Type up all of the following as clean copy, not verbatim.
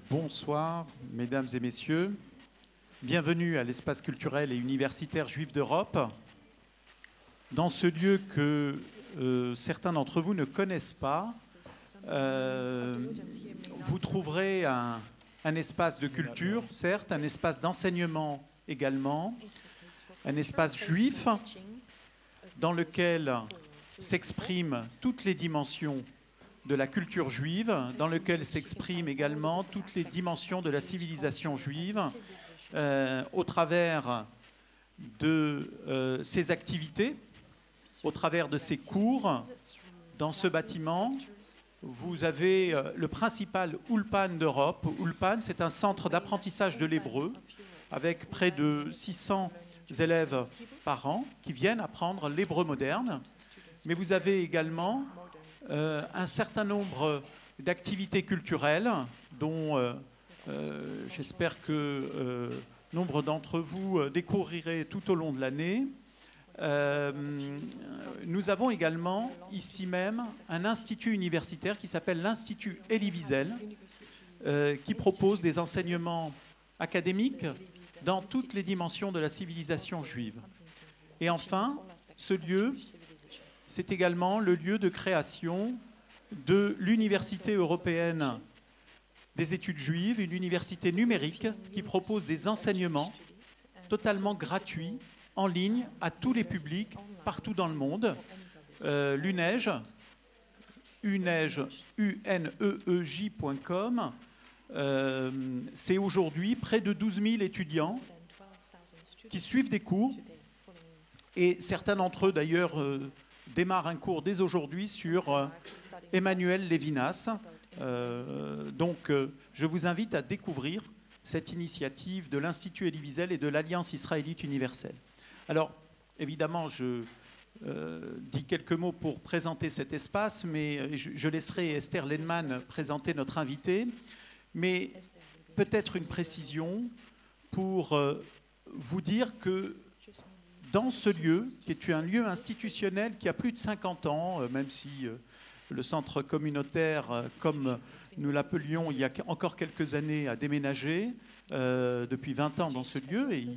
Bonsoir, mesdames et messieurs. Bienvenue à l'espace culturel et universitaire juif d'Europe. Dans ce lieu que certains d'entre vous ne connaissent pas, vous trouverez un espace de culture, certes, un espace d'enseignement également, un espace juif dans lequel s'expriment toutes les dimensions de la culture juive, dans lequel s'expriment également toutes les dimensions de la civilisation juive, au travers de ses activités, au travers de ses cours. Dans ce bâtiment, vous avez le principal Ulpan d'Europe. Ulpan, c'est un centre d'apprentissage de l'hébreu, avec près de 600 élèves par an qui viennent apprendre l'hébreu moderne. Mais vous avez également un certain nombre d'activités culturelles dont j'espère que nombre d'entre vous découvrirez tout au long de l'année. Nous avons également ici même un institut universitaire qui s'appelle l'Institut Elie Wiesel, qui propose des enseignements académiques dans toutes les dimensions de la civilisation juive. Et enfin, ce lieu, c'est également le lieu de création de l'Université européenne des études juives, une université numérique qui propose des enseignements totalement gratuits, en ligne, à tous les publics, partout dans le monde. L'UNEJ, uneej.com, c'est aujourd'hui près de 12 000 étudiants qui suivent des cours, et certains d'entre eux d'ailleurs démarre un cours dès aujourd'hui sur Emmanuel Levinas. Donc, je vous invite à découvrir cette initiative de l'Institut Elie Wiesel et de l'Alliance israélite universelle. Alors, évidemment, je dis quelques mots pour présenter cet espace, mais je laisserai Esther Lenman présenter notre invité. Mais peut-être une précision pour vous dire que dans ce lieu, qui est un lieu institutionnel qui a plus de 50 ans, même si le centre communautaire, comme nous l'appelions il y a encore quelques années, a déménagé depuis 20 ans dans ce lieu, et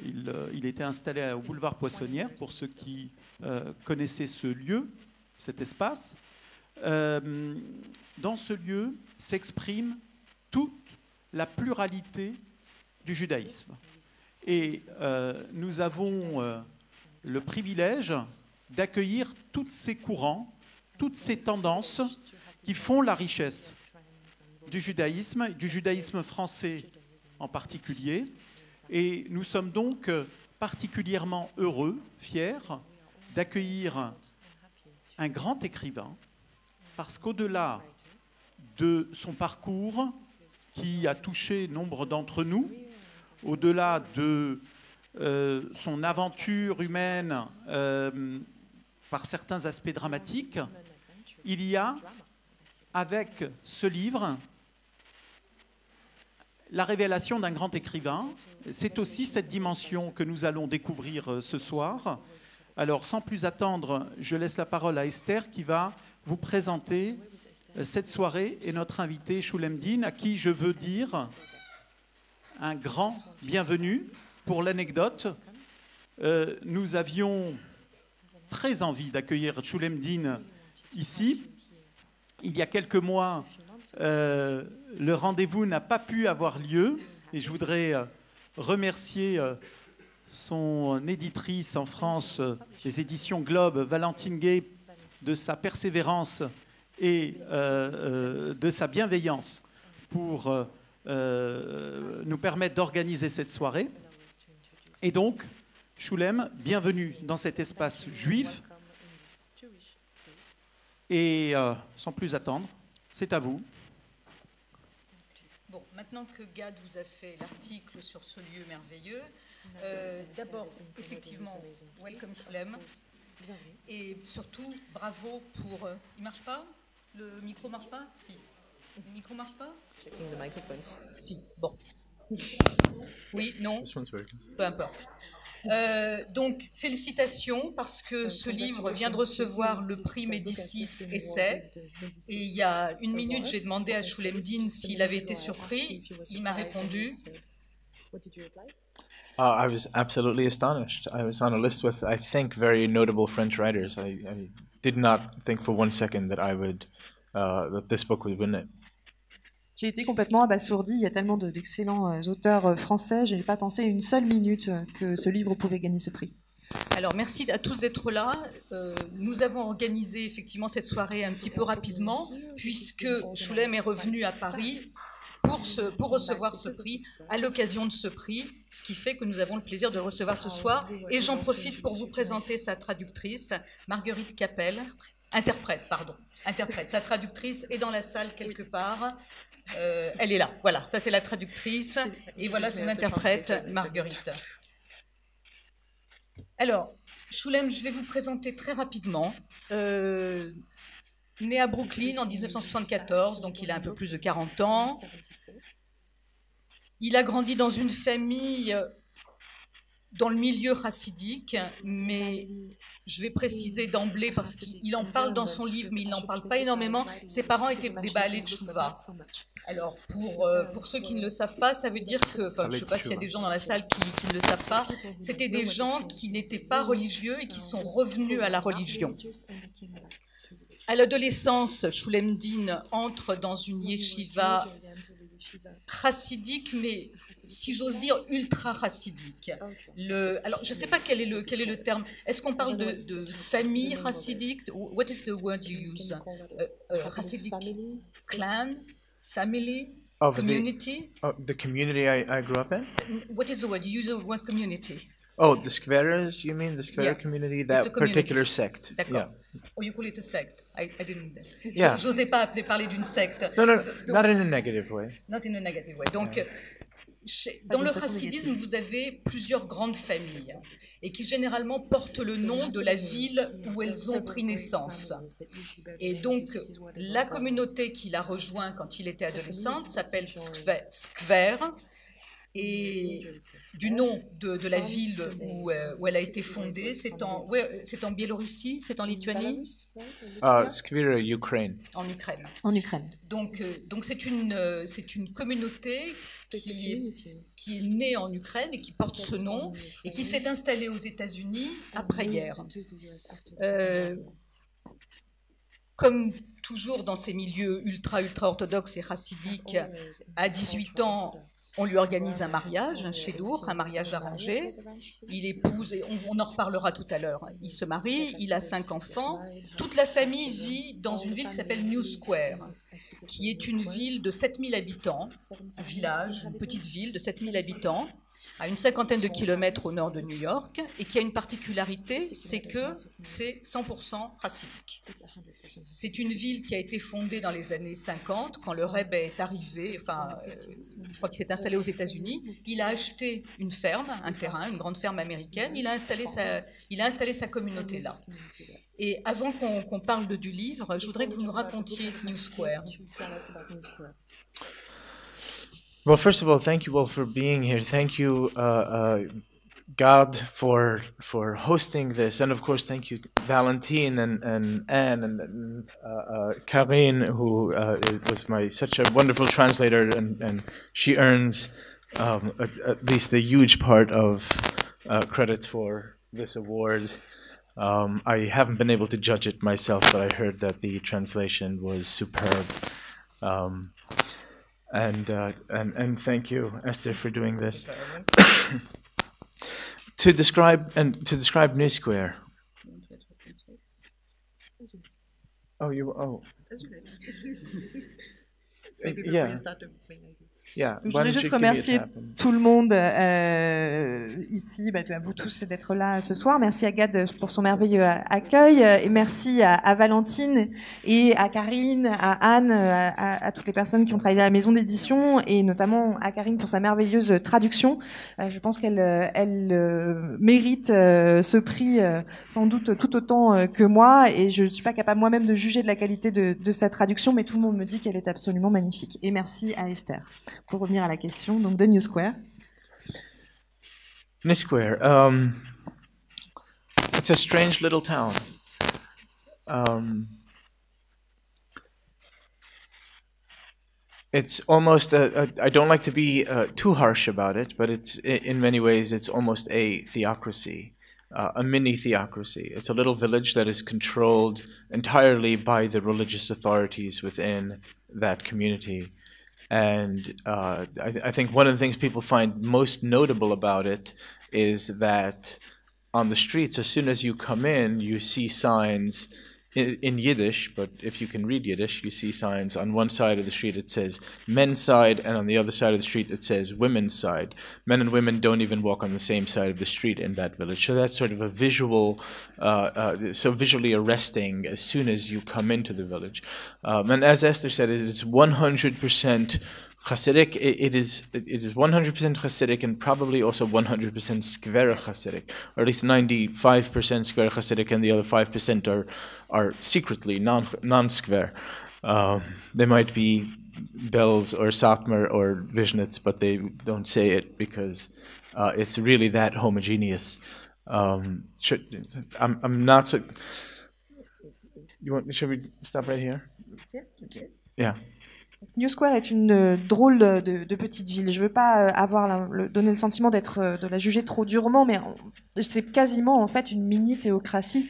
il était installé au boulevard Poissonnière, pour ceux qui connaissaient ce lieu, cet espace. Dans ce lieu s'exprime toute la pluralité du judaïsme. Et nous avons le privilège d'accueillir tous ces courants, toutes ces tendances qui font la richesse du judaïsme français en particulier. Et nous sommes donc particulièrement heureux, fiers d'accueillir un grand écrivain, parce qu'au-delà de son parcours qui a touché nombre d'entre nous, au-delà de son aventure humaine par certains aspects dramatiques, il y a, avec ce livre, la révélation d'un grand écrivain. C'est aussi cette dimension que nous allons découvrir ce soir. Alors, sans plus attendre, je laisse la parole à Esther qui va vous présenter cette soirée et notre invité Shulem Din, à qui je veux dire un grand bienvenue. Pour l'anecdote, nous avions très envie d'accueillir Shulem Din ici. Il y a quelques mois, le rendez-vous n'a pas pu avoir lieu, et je voudrais remercier son éditrice en France, les éditions Globe, Valentine Gay, de sa persévérance et de sa bienveillance pour nous permettre d'organiser cette soirée. Et donc, Shulem, bienvenue dans cet espace juif. Et sans plus attendre, c'est à vous. Bon, maintenant que Gad vous a fait l'article sur ce lieu merveilleux, d'abord, effectivement, welcome Shulem. Et surtout, bravo pour... il marche pas? Le micro marche pas? Si. Le micro marche pas? Checking the microphones. Si, bon. Oui, non? Peu importe. Donc, félicitations, parce que ce livre vient de recevoir le prix Médicis Essai. Et il y a une minute, j'ai demandé à Choulemdine s'il avait été surpris. Il m'a répondu. I was absolutely astonished. I was on a list with, I think, very notable French writers. I did not think for one second that that this book would win it. J'ai été complètement abasourdie. Il y a tellement d'excellents auteurs français. Je n'ai pas pensé une seule minute que ce livre pouvait gagner ce prix. Alors, merci à tous d'être là. Nous avons organisé effectivement cette soirée un petit peu rapidement, puisque Choulem est revenu à Paris pour recevoir ce prix, à l'occasion de ce prix, ce qui fait que nous avons le plaisir de le recevoir ce soir. Et j'en profite pour vous présenter sa traductrice, Marguerite Capel, interprète. Sa traductrice est dans la salle quelque part. Elle est là, voilà, ça c'est la traductrice, et voilà son interprète, Marguerite. Alors, Choulem, je vais vous présenter très rapidement. Né à Brooklyn en 1974, donc il a un peu plus de 40 ans. Il a grandi dans une famille dans le milieu chassidique, mais je vais préciser d'emblée, parce qu'il en parle dans son livre, mais il n'en parle pas énormément. Ses parents étaient des Baalei Teshuvah. Alors, pour ceux qui ne le savent pas, ça veut dire que, enfin, je ne sais pas s'il y a des gens dans la salle qui ne le savent pas, c'était des gens qui n'étaient pas religieux et qui sont revenus à la religion. À l'adolescence, Choulemdine entre dans une yeshiva chassidique, mais si j'ose dire ultra chassidique. Alors, je ne sais pas quel est le terme. Est-ce qu'on parle de famille chassidique? What is the word you use? Chassidique clan, family, community? The community I grew up in? What is the word? You use the word community. Oh, the Skveras, you mean? The Skvera community? That particular sect. D'accord. Yeah. Oh, you call it a sect. I didn't. Yeah. J'osais pas parler d'une secte. No, not in a negative way. Not in a negative way. Donc, dans le chassidisme, vous avez plusieurs grandes familles et qui généralement portent le nom de la ville où elles ont pris naissance. Et donc, la communauté qu'il a rejoint quand il était adolescent s'appelle Skver. Et du nom de la ville où elle a été fondée, c'est en Biélorussie, c'est en Lituanie? Skvera, Ukraine. En Ukraine. En Ukraine. Donc c'est une communauté qui est née en Ukraine et qui porte ce nom et qui s'est installée aux États-Unis après-guerre. Comme toujours dans ces milieux ultra-orthodoxes et chassidiques, à 18 ans, on lui organise un mariage, un chédour, un mariage arrangé. Il épouse, et on en reparlera tout à l'heure, il se marie, il a 5 enfants. Toute la famille vit dans une ville qui s'appelle New Square, qui est une ville de 7000 habitants, un village, une petite ville de 7000 habitants, à une 50aine de kilomètres au nord de New York, et qui a une particularité, c'est que c'est 100% chassidique. C'est une ville qui a été fondée dans les années 50, quand le Rebbe est arrivé, je crois qu'il s'est installé aux États-Unis. Il a acheté une ferme, un terrain, une grande ferme américaine. Il a installé sa communauté là. Et avant qu'on parle du livre, je voudrais que vous nous racontiez New Square. Well, first of all, thank you all for being here. Thank you, God, for hosting this, and of course, thank you, Valentine and Anne and Karine, who was such a wonderful translator, and she earns at least a huge part of credit for this award. I haven't been able to judge it myself, but I heard that the translation was superb. And thank you, Esther, for doing this. to describe New Square. Yeah. Je voudrais juste remercier tout le monde ici, à vous tous d'être là ce soir. Merci à Gad pour son merveilleux accueil et merci à Valentine et à Karine, à Anne, à toutes les personnes qui ont travaillé à la maison d'édition et notamment à Karine pour sa merveilleuse traduction. Je pense qu'elle mérite ce prix sans doute tout autant que moi et je ne suis pas capable moi-même de juger de la qualité de sa traduction, mais tout le monde me dit qu'elle est absolument magnifique. Et merci à Esther. Pour revenir à la question donc de New Square. Niskwer. It's a strange little town. It's almost I don't like to be too harsh about it, but it's in many ways it's almost a theocracy, a mini theocracy. It's a little village that is controlled entirely by the religious authorities within that community. And I think one of the things people find most notable about it is that on the streets, as soon as you come in, you see signs in Yiddish, but if you can read Yiddish, you see signs on one side of the street it says men's side, and on the other side of the street it says women's side. Men and women don't even walk on the same side of the street in that village. So that's sort of a visual, so visually arresting as soon as you come into the village. And as Esther said, it is 100% Hasidic. It is 100% Hasidic and probably also 100% Skver Hasidic, or at least 95% Skver Hasidic, and the other 5% are secretly non-Skver. They might be Belz or Satmar or Vishnitz, but they don't say it because it's really that homogeneous. I'm not so. Should we stop right here? Yeah. Okay. Yeah. New Square est une drôle de petite ville. Je ne veux pas donner le sentiment de la juger trop durement, mais c'est quasiment en fait une mini-théocratie.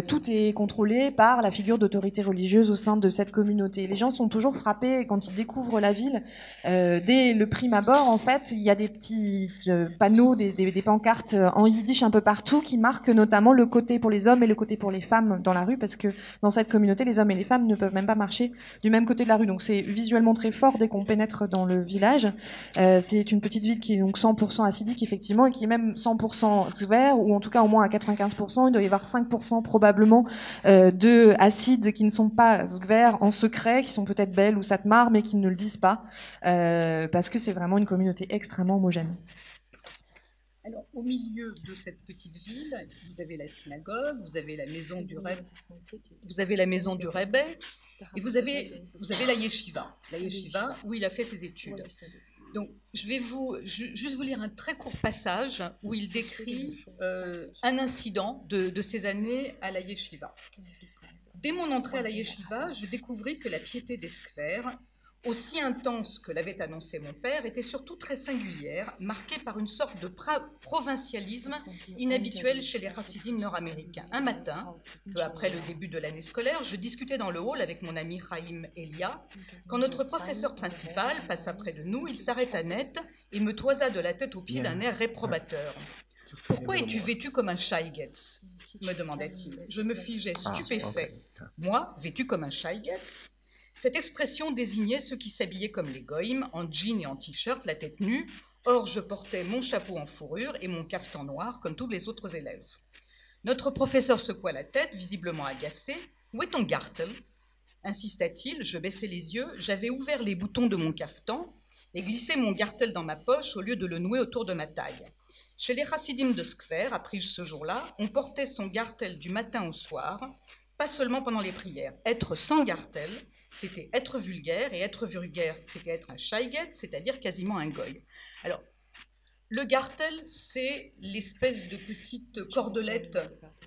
Tout est contrôlé par la figure d'autorité religieuse au sein de cette communauté. Les gens sont toujours frappés quand ils découvrent la ville. Dès le prime abord, en fait, il y a des petits panneaux, des pancartes en yiddish un peu partout qui marquent notamment le côté pour les hommes et le côté pour les femmes dans la rue, parce que dans cette communauté, les hommes et les femmes ne peuvent même pas marcher du même côté de la rue. Donc c'est visuellement très fort dès qu'on pénètre dans le village. C'est une petite ville qui est donc 100% hassidique, effectivement, et qui est même 100% skver, ou en tout cas au moins à 95%. Il doit y avoir 5% probablement de hassides qui ne sont pas skver en secret, qui sont peut-être Bel ou Satmar, mais qui ne le disent pas, parce que c'est vraiment une communauté extrêmement homogène. Alors, au milieu de cette petite ville, vous avez la synagogue, vous avez la maison du Rebbe, et vous avez la yeshiva. La yeshiva où il a fait ses études. Donc, je vais juste vous lire un très court passage où il décrit un incident de ces années à la yeshiva. Dès mon entrée à la yeshiva, je découvris que la piété des skver, aussi intense que l'avait annoncé mon père, était surtout très singulière, marquée par une sorte de provincialisme inhabituel chez les chassidim nord-américains. Un matin, peu après le début de l'année scolaire, je discutais dans le hall avec mon ami Chaim Elia. Quand notre professeur principal passa près de nous, il s'arrêta net et me toisa de la tête aux pieds d'un air réprobateur. « Pourquoi es-tu vêtu comme un shaigetz » me demanda-t-il. Je me figeais stupéfait. Moi, vêtu comme un shaigetz ? Cette expression désignait ceux qui s'habillaient comme les goïms, en jean et en t-shirt, la tête nue. Or, je portais mon chapeau en fourrure et mon cafetan noir, comme tous les autres élèves. Notre professeur secoua la tête, visiblement agacé. « Où est ton gartel » insista-t-il. Je baissai les yeux. J'avais ouvert les boutons de mon cafetan et glissé mon gartel dans ma poche au lieu de le nouer autour de ma taille. Chez les chassidim de Skver, appris-je ce jour-là, on portait son gartel du matin au soir, pas seulement pendant les prières. Être sans gartel, c'était être vulgaire, et être vulgaire, c'était être un shaiget, c'est-à-dire quasiment un goy. Alors, le gartel, c'est l'espèce de petite cordelette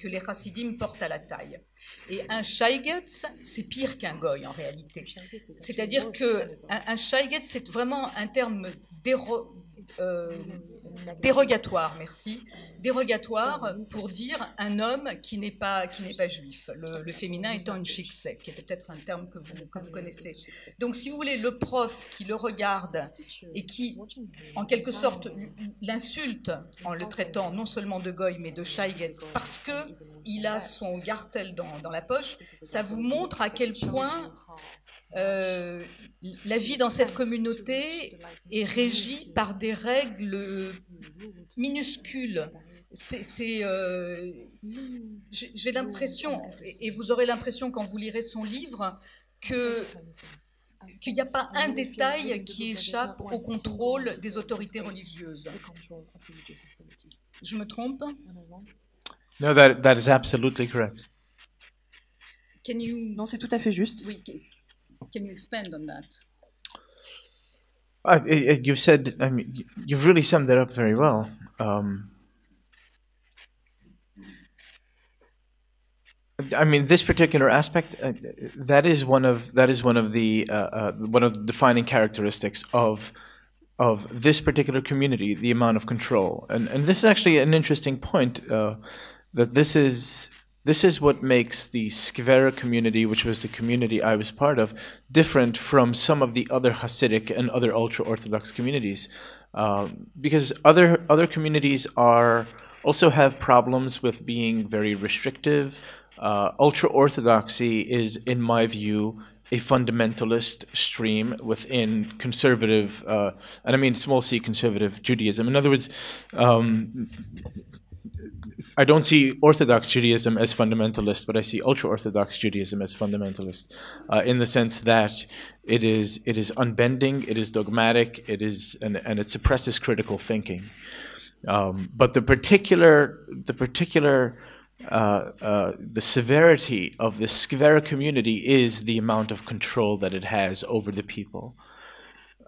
que les chassidim portent à la taille. Et un shaiget, c'est pire qu'un goy en réalité. C'est-à-dire qu'un shaiget, c'est vraiment un terme dérogatoire, merci. Dérogatoire pour dire un homme qui n'est pas juif. Le féminin étant une chikseh, qui est peut-être un terme que vous connaissez. Donc, si vous voulez, le prof qui le regarde et qui, en quelque sorte, l'insulte en le traitant non seulement de goy, mais de shaigetz, parce qu'il a son gartel dans la poche, ça vous montre à quel point la vie dans cette communauté est régie par des règles minuscules. J'ai l'impression, et vous aurez l'impression quand vous lirez son livre, qu'il n'y a pas un détail qui échappe au contrôle des autorités religieuses. Je me trompe? No, that is absolutely correct. Non, c'est tout à fait juste. Oui. Can you expand on that? You've said, I mean, you've really summed it up very well. I mean, this particular aspect, that is one of the defining characteristics of this particular community, the amount of control, and this is actually an interesting point, that this is what makes the Skvera community, which was the community I was part of, different from some of the other Hasidic and other ultra-Orthodox communities, because other communities also have problems with being very restrictive. Ultra-Orthodoxy is, in my view, a fundamentalist stream within conservative, and I mean small c conservative Judaism. In other words, I don't see Orthodox Judaism as fundamentalist, but I see ultra-Orthodox Judaism as fundamentalist, in the sense that it is unbending, it is dogmatic, and it suppresses critical thinking. But the severity of the Skvera community is the amount of control that it has over the people.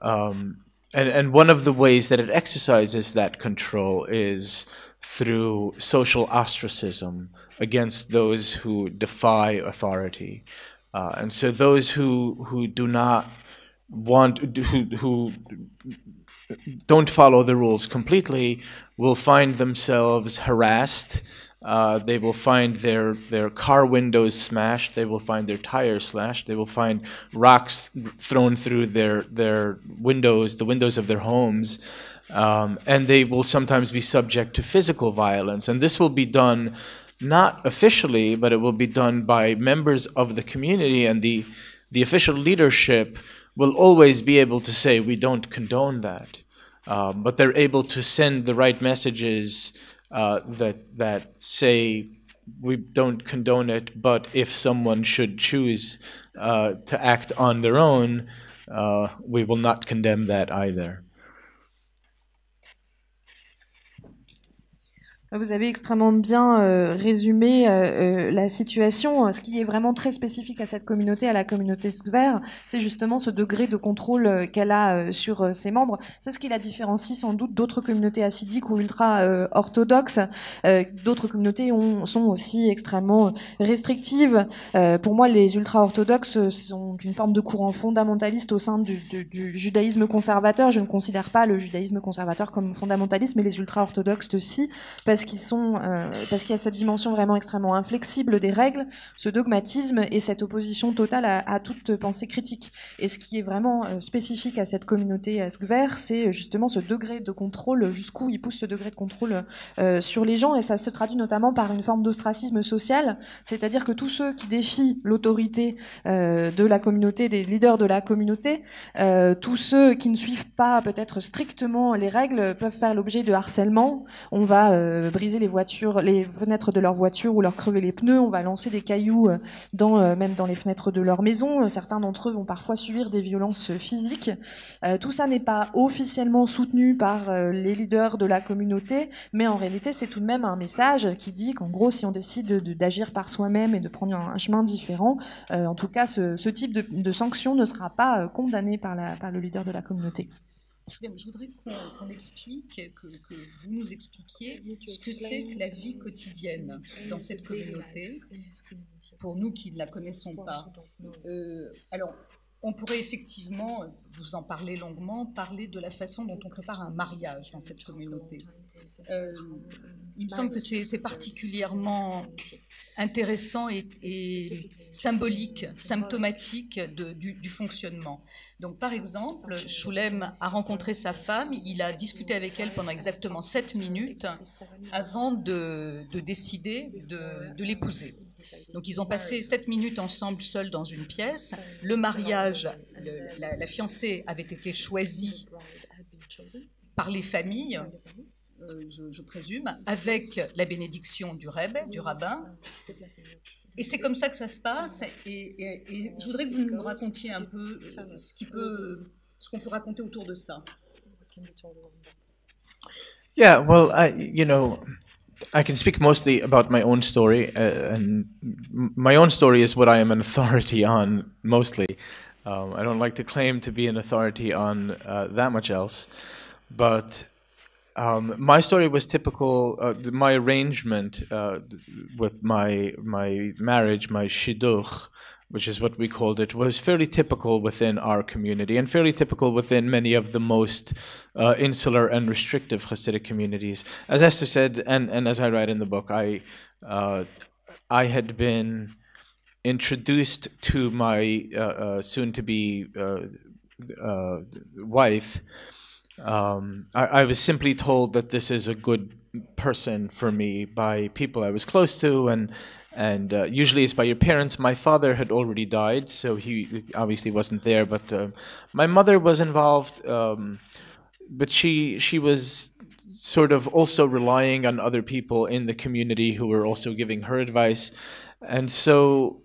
And one of the ways that it exercises that control is through social ostracism against those who defy authority. And so those who do not who don't follow the rules completely will find themselves harassed. They will find their car windows smashed. They will find their tires slashed. They will find rocks thrown through their windows, the windows of their homes, and they will sometimes be subject to physical violence. And this will be done not officially, but it will be done by members of the community, and the official leadership will always be able to say, we don't condone that. But they're able to send the right messages that say we don't condone it, but if someone should choose to act on their own, we will not condemn that either. Vous avez extrêmement bien résumé la situation. Ce qui est vraiment très spécifique à cette communauté, à la communauté Skver, c'est justement ce degré de contrôle qu'elle a sur ses membres. C'est ce qui la différencie sans doute d'autres communautés hassidiques ou ultra-orthodoxes. D'autres communautés sont aussi extrêmement restrictives. Pour moi, les ultra-orthodoxes sont une forme de courant fondamentaliste au sein du judaïsme conservateur. Je ne considère pas le judaïsme conservateur comme fondamentaliste, mais les ultra-orthodoxes aussi, parce qu'il y a cette dimension vraiment extrêmement inflexible des règles, ce dogmatisme et cette opposition totale à toute pensée critique. Et ce qui est vraiment spécifique à cette communauté Skver, c'est justement ce degré de contrôle, jusqu'où il pousse ce degré de contrôle sur les gens, et ça se traduit notamment par une forme d'ostracisme social, c'est-à-dire que tous ceux qui défient l'autorité de la communauté, des leaders de la communauté, tous ceux qui ne suivent pas peut-être strictement les règles peuvent faire l'objet de harcèlement. On va briser les fenêtres de leur voiture ou leur crever les pneus, on va lancer des cailloux même dans les fenêtres de leur maison. Certains d'entre eux vont parfois subir des violences physiques. Tout ça n'est pas officiellement soutenu par les leaders de la communauté, mais en réalité c'est tout de même un message qui dit qu'en gros, si on décide d'agir par soi-même et de prendre un chemin différent, en tout cas ce type de sanction ne sera pas condamné par le leader de la communauté. Je voudrais qu'on explique, que vous nous expliquiez ce que c'est que la vie quotidienne dans cette communauté, pour nous qui ne la connaissons pas. Alors, on pourrait effectivement, vous en parler longuement, parler de la façon dont on prépare un mariage dans cette communauté. Il me semble que c'est particulièrement intéressant et symbolique, symptomatique du fonctionnement. Donc, par exemple, Shulem a rencontré sa femme, il a discuté avec elle pendant exactement 7 minutes avant de décider de l'épouser. Donc, ils ont passé 7 minutes ensemble, seuls dans une pièce. Le mariage, la fiancée avait été choisie par les familles, je présume, avec la bénédiction du rabbin. Et c'est comme ça que ça se passe. Et je voudrais que vous nous racontiez un peu ce qu'on peut raconter autour de ça. Yeah, well, I can speak mostly about my own story, and my own story is what I am an authority on mostly. I don't like to claim to be an authority on that much else, but my story was typical. My arrangement with my marriage, my shidduch, which is what we called it, was fairly typical within our community and fairly typical within many of the most insular and restrictive Hasidic communities. As Esther said, and as I write in the book, I had been introduced to my soon-to-be wife. I was simply told that this is a good person for me by people I was close to, and usually it's by your parents. My father had already died, so he obviously wasn't there, but my mother was involved, but she was sort of also relying on other people in the community who were also giving her advice. And so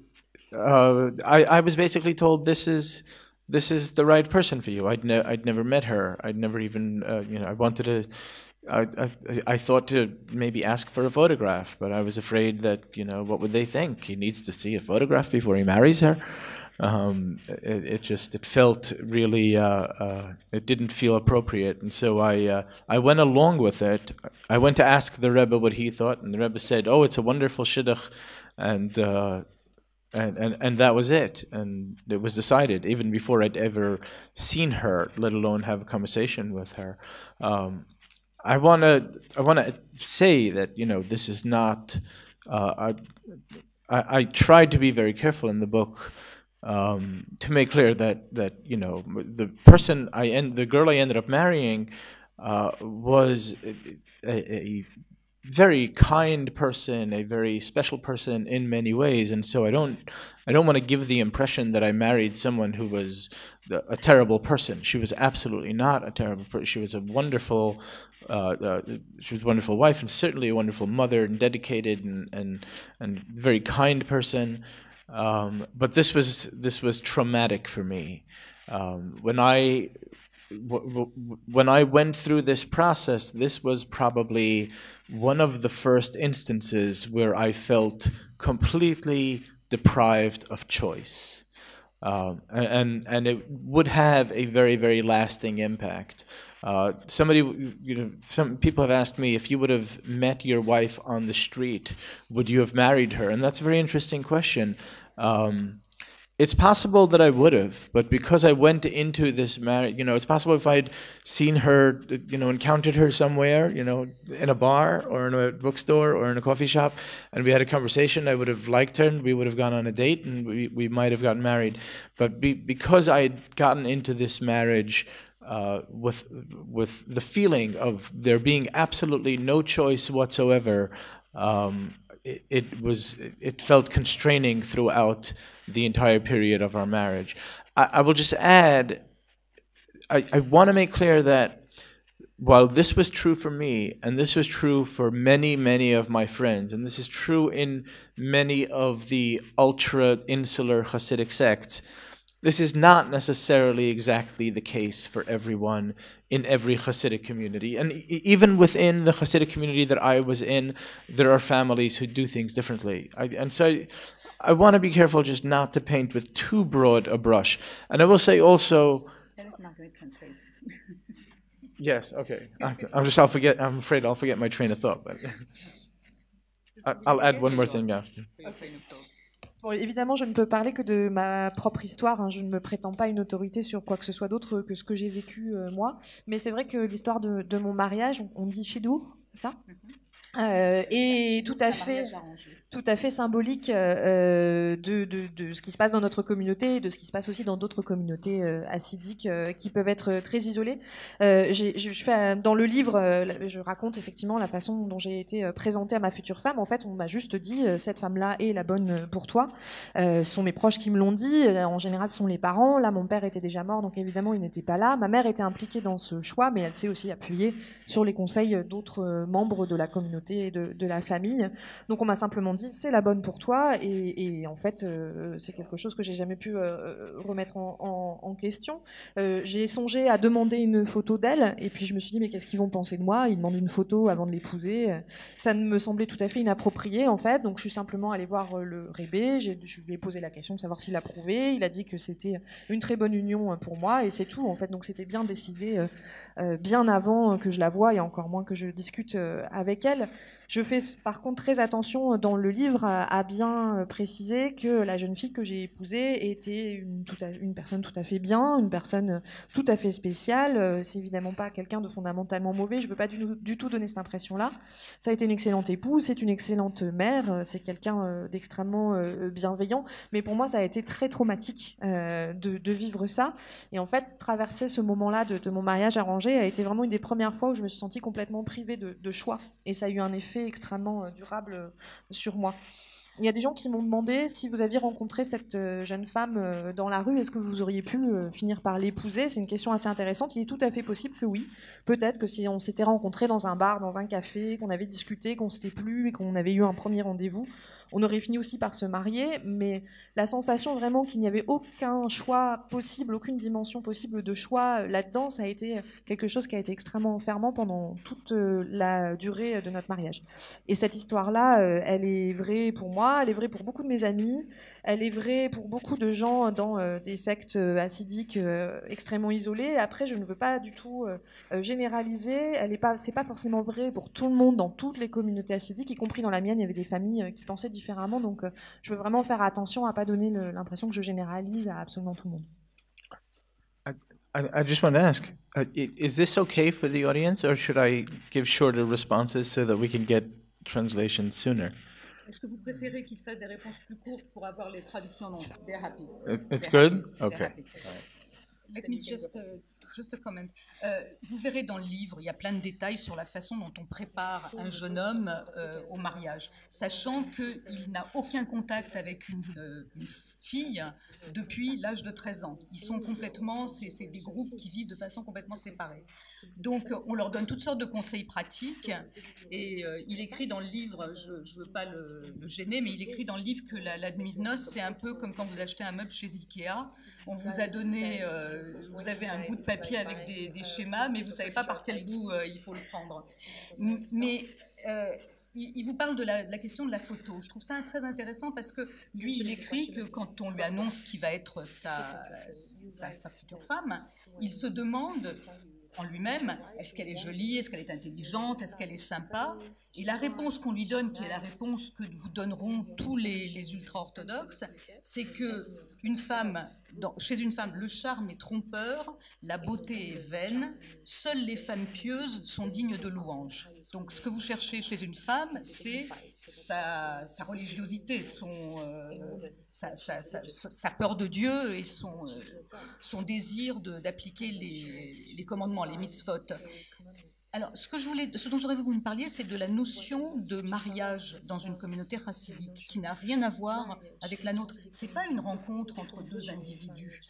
I was basically told, this is the right person for you. I'd never met her. I'd never even, I wanted to, I thought to maybe ask for a photograph, but I was afraid that, what would they think? He needs to see a photograph before he marries her. It felt really, it didn't feel appropriate. And so I went along with it. I went to ask the Rebbe what he thought, and the Rebbe said, oh, it's a wonderful shidduch, and that was it. And it was decided, even before I'd ever seen her, let alone have a conversation with her. I want to say that, this is not, I tried to be very careful in the book to make clear that the person the girl I ended up marrying was a very kind person, a very special person in many ways, and so I don't want to give the impression that I married someone who was a terrible person. She was absolutely not a terrible person. She was a wonderful wife, and certainly a wonderful mother, and dedicated and very kind person. But this was traumatic for me. When I went through this process, this was probably one of the first instances where I felt completely deprived of choice, and it would have a very, very lasting impact. Some people have asked me, if you would have met your wife on the street, would you have married her? And that's a very interesting question. It's possible that I would have, but because I went into this marriage, it's possible if I'd seen her, encountered her somewhere, in a bar or in a bookstore or in a coffee shop, and we had a conversation, I would have liked her, and we would have gone on a date, and we might have gotten married. But because I had gotten into this marriage with the feeling of there being absolutely no choice whatsoever, it felt constraining throughout the entire period of our marriage. I will just add, I want to make clear that while this was true for me, and this was true for many, many of my friends, and this is true in many of the ultra-insular Hasidic sects, this is not necessarily exactly the case for everyone in every Hasidic community. And even within the Hasidic community that I was in, there are families who do things differently. So I want to be careful just not to paint with too broad a brush. And I will say also... Yes, okay. I'm afraid I'll forget my train of thought. But I'll add one more thing after. Bon, évidemment, je ne peux parler que de ma propre histoire, hein. Je ne me prétends pas une autorité sur quoi que ce soit d'autre que ce que j'ai vécu moi. Mais c'est vrai que l'histoire de mon mariage, on dit Shidour, c'est ça ? Et tout à fait symbolique de ce qui se passe dans notre communauté et de ce qui se passe aussi dans d'autres communautés hassidiques qui peuvent être très isolées. Dans le livre, je raconte effectivement la façon dont j'ai été présentée à ma future femme. En fait, on m'a juste dit cette femme-là est la bonne pour toi. Ce sont mes proches qui me l'ont dit. En général, ce sont les parents. Là, mon père était déjà mort, donc évidemment, il n'était pas là. Ma mère était impliquée dans ce choix, mais elle s'est aussi appuyée sur les conseils d'autres membres de la communauté et de la famille. Donc, on m'a simplement dit dit c'est la bonne pour toi, et en fait c'est quelque chose que j'ai jamais pu remettre en question. J'ai songé à demander une photo d'elle, et puis je me suis dit mais qu'est-ce qu'ils vont penser de moi, ils demandent une photo avant de l'épouser. Ça me semblait tout à fait inapproprié en fait, donc je suis simplement allée voir le Rébé, je lui ai posé la question de savoir s'il approuvait, il a dit que c'était une très bonne union pour moi, et c'est tout en fait, donc c'était bien décidé bien avant que je la voie, et encore moins que je discute avec elle. Je fais par contre très attention dans le livre à bien préciser que la jeune fille que j'ai épousée était une personne tout à fait bien, une personne tout à fait spéciale. C'est évidemment pas quelqu'un de fondamentalement mauvais, je veux pas du tout donner cette impression-là. Ça a été une excellente épouse, c'est une excellente mère, c'est quelqu'un d'extrêmement bienveillant, mais pour moi ça a été très traumatique de vivre ça. Et en fait, traverser ce moment-là de mon mariage arrangé a été vraiment une des premières fois où je me suis sentie complètement privée de choix, et ça a eu un effet extrêmement durable sur moi. Il y a des gens qui m'ont demandé si vous aviez rencontré cette jeune femme dans la rue, est-ce que vous auriez pu finir par l'épouser? C'est une question assez intéressante. Il est tout à fait possible que oui. Peut-être que si on s'était rencontrés dans un bar, dans un café, qu'on avait discuté, qu'on s'était plu et qu'on avait eu un premier rendez-vous, on aurait fini aussi par se marier, mais la sensation vraiment qu'il n'y avait aucun choix possible, aucune dimension possible de choix là-dedans, ça a été quelque chose qui a été extrêmement enfermant pendant toute la durée de notre mariage. Et cette histoire-là, elle est vraie pour moi, elle est vraie pour beaucoup de mes amis, elle est vraie pour beaucoup de gens dans des sectes hassidiques extrêmement isolées. Après, je ne veux pas du tout généraliser, c'est pas forcément vrai pour tout le monde dans toutes les communautés hassidiques, y compris dans la mienne, il y avait des familles qui pensaient différemment, donc je veux vraiment faire attention à pas donner l'impression que je généralise à absolument tout le monde. I just want to ask, is this okay for the audience, or should I give shorter responses so that we can get translation sooner? Est-ce que vous préférez qu'il fasse des réponses plus courtes pour avoir les traductions? Non, they're happy. It's good? Okay. Let me just a comment. Vous verrez dans le livre, il y a plein de détails sur la façon dont on prépare un jeune homme au mariage, sachant qu'il n'a aucun contact avec une fille depuis l'âge de 13 ans. Ils sont complètement, c'est des groupes qui vivent de façon complètement séparée. Donc on leur donne toutes sortes de conseils pratiques, et il écrit dans le livre, je ne veux pas le gêner, mais il écrit dans le livre que la nuit de noces, c'est un peu comme quand vous achetez un meuble chez Ikea. On vous a donné, vous avez un bout de papier avec des schémas, mais vous ne savez pas par quel bout il faut le prendre. Mais il vous parle de la question de la photo. Je trouve ça très intéressant parce que lui, il écrit que quand on lui annonce qu'il va être sa future femme, il se demande en lui-même, est-ce qu'elle est jolie, est-ce qu'elle est intelligente, est-ce qu'elle est sympa? Et la réponse qu'on lui donne, qui est la réponse que vous donneront tous les ultra-orthodoxes, c'est que chez une femme, le charme est trompeur, la beauté est vaine, seules les femmes pieuses sont dignes de louange. Donc ce que vous cherchez chez une femme, c'est sa religiosité, sa peur de Dieu et son désir d'appliquer les commandements, les mitzvot. Alors, ce dont j'aurais voulu que vous me parliez, c'est de la notion de mariage dans une communauté chassidique, qui n'a rien à voir avec la nôtre. Ce n'est pas une rencontre entre deux individus.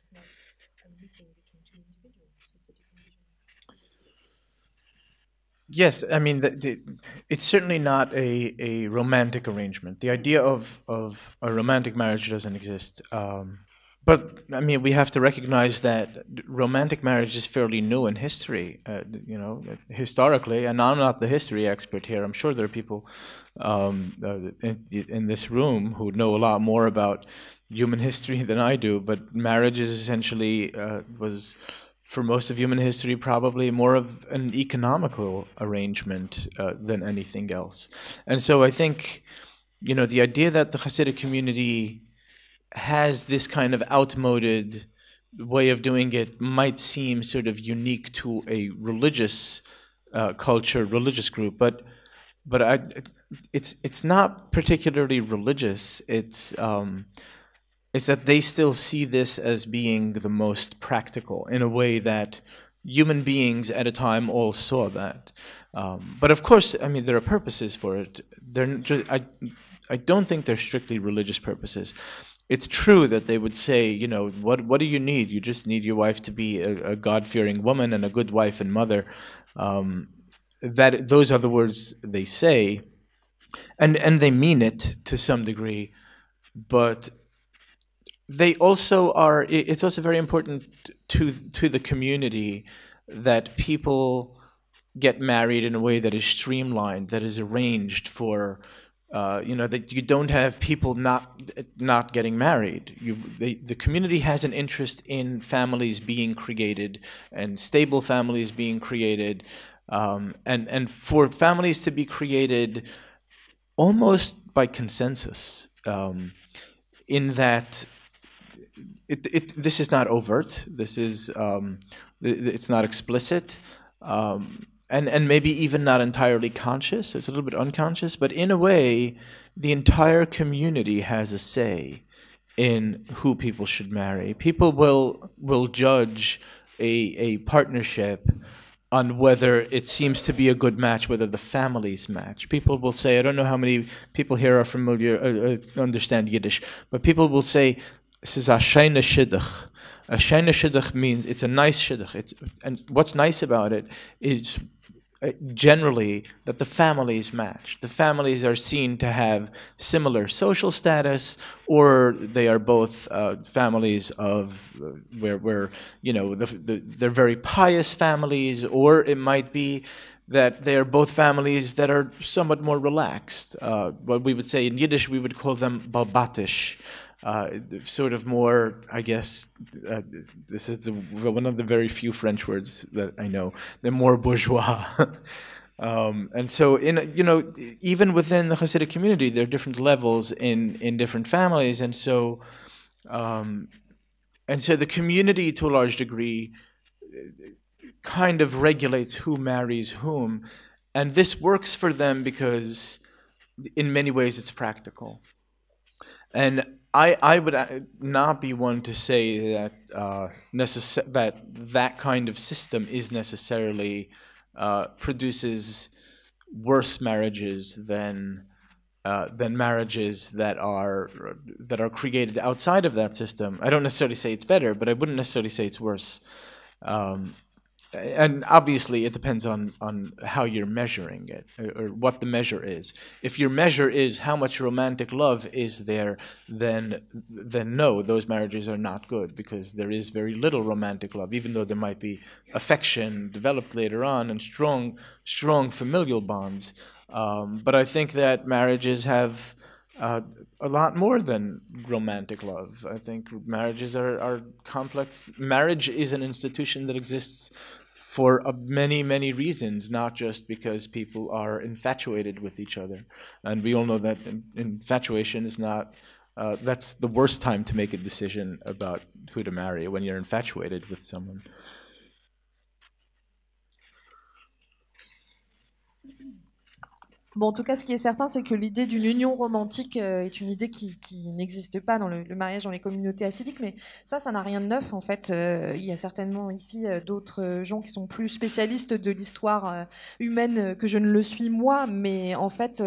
Yes, I mean, it's certainly not a romantic arrangement. The idea of a romantic marriage doesn't exist. But I mean, we have to recognize that romantic marriage is fairly new in history. Historically, and I'm not the history expert here. I'm sure there are people in this room who know a lot more about human history than I do. But marriage is essentially was, for most of human history, probably more of an economical arrangement than anything else. And so I think, the idea that the Hasidic community has this kind of outmoded way of doing it might seem sort of unique to a religious culture, religious group, but it's not particularly religious. It's that they still see this as being the most practical in a way that human beings at a time all saw that. But of course, I mean, there are purposes for it. I don't think they're strictly religious purposes. It's true that they would say, what do you need? You just need your wife to be a God-fearing woman and a good wife and mother. Those are the words they say. and they mean it to some degree, but they also are. It's also very important to the community that people get married in a way that is streamlined, that is arranged for. That you don't have people not getting married. The community has an interest in families being created and stable families being created, and for families to be created almost by consensus. In that, this is not overt. This is it's not explicit. And maybe even not entirely conscious. It's a little bit unconscious, but in a way, the entire community has a say in who people should marry. People will judge a partnership on whether it seems to be a good match, whether the families match. People will say, I don't know how many people here are familiar, understand Yiddish, but people will say, this is a shayna shidduch. A shayna shidduch means it's a nice shidduch. And what's nice about it is generally that the families match. The families are seen to have similar social status, or they are both families of where they're very pious families, or it might be that they are both families that are somewhat more relaxed. What we would say in Yiddish, we would call them balbatish. Sort of more, I guess, this is one of the very few French words that I know. They're more bourgeois. And so, even within the Hasidic community, there are different levels in different families. And so the community, to a large degree, kind of regulates who marries whom. And this works for them because, in many ways, it's practical. And I would not be one to say that that kind of system is necessarily produces worse marriages than marriages that are created outside of that system. I don't necessarily say it's better, but I wouldn't necessarily say it's worse. And obviously, it depends on how you're measuring it, or what the measure is. If your measure is how much romantic love is there, then no, those marriages are not good, because there is very little romantic love, even though there might be affection developed later on and strong familial bonds. But I think that marriages have a lot more than romantic love. I think marriages are complex. Marriage is an institution that exists for many, many reasons, not just because people are infatuated with each other. And we all know that infatuation is not, that's the worst time to make a decision about who to marry, when you're infatuated with someone. Bon, en tout cas, ce qui est certain, c'est que l'idée d'une union romantique est une idée qui n'existe pas dans le mariage dans les communautés hassidiques, mais ça n'a rien de neuf, en fait. Il y a certainement ici d'autres gens qui sont plus spécialistes de l'histoire humaine que je ne le suis moi, mais en fait,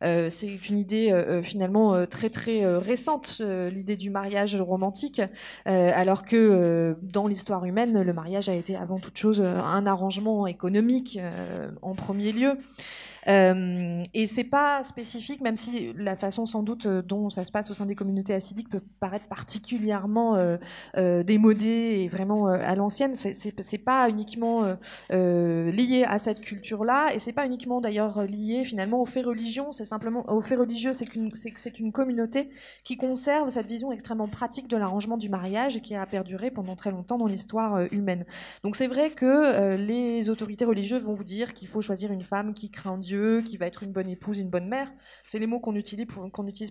c'est une idée finalement très très récente, l'idée du mariage romantique, alors que dans l'histoire humaine, le mariage a été avant toute chose un arrangement économique en premier lieu. Et c'est pas spécifique, même si la façon sans doute dont ça se passe au sein des communautés hassidiques peut paraître particulièrement démodée et vraiment à l'ancienne. C'est pas uniquement lié à cette culture-là, et c'est pas uniquement d'ailleurs lié finalement aux faits religieux. C'est simplement aux faits religieux, c'est que c'est une communauté qui conserve cette vision extrêmement pratique de l'arrangement du mariage et qui a perduré pendant très longtemps dans l'histoire humaine. Donc c'est vrai que les autorités religieuses vont vous dire qu'il faut choisir une femme qui craint Dieu, qui va être une bonne épouse, une bonne mère. C'est les mots qu'on utilise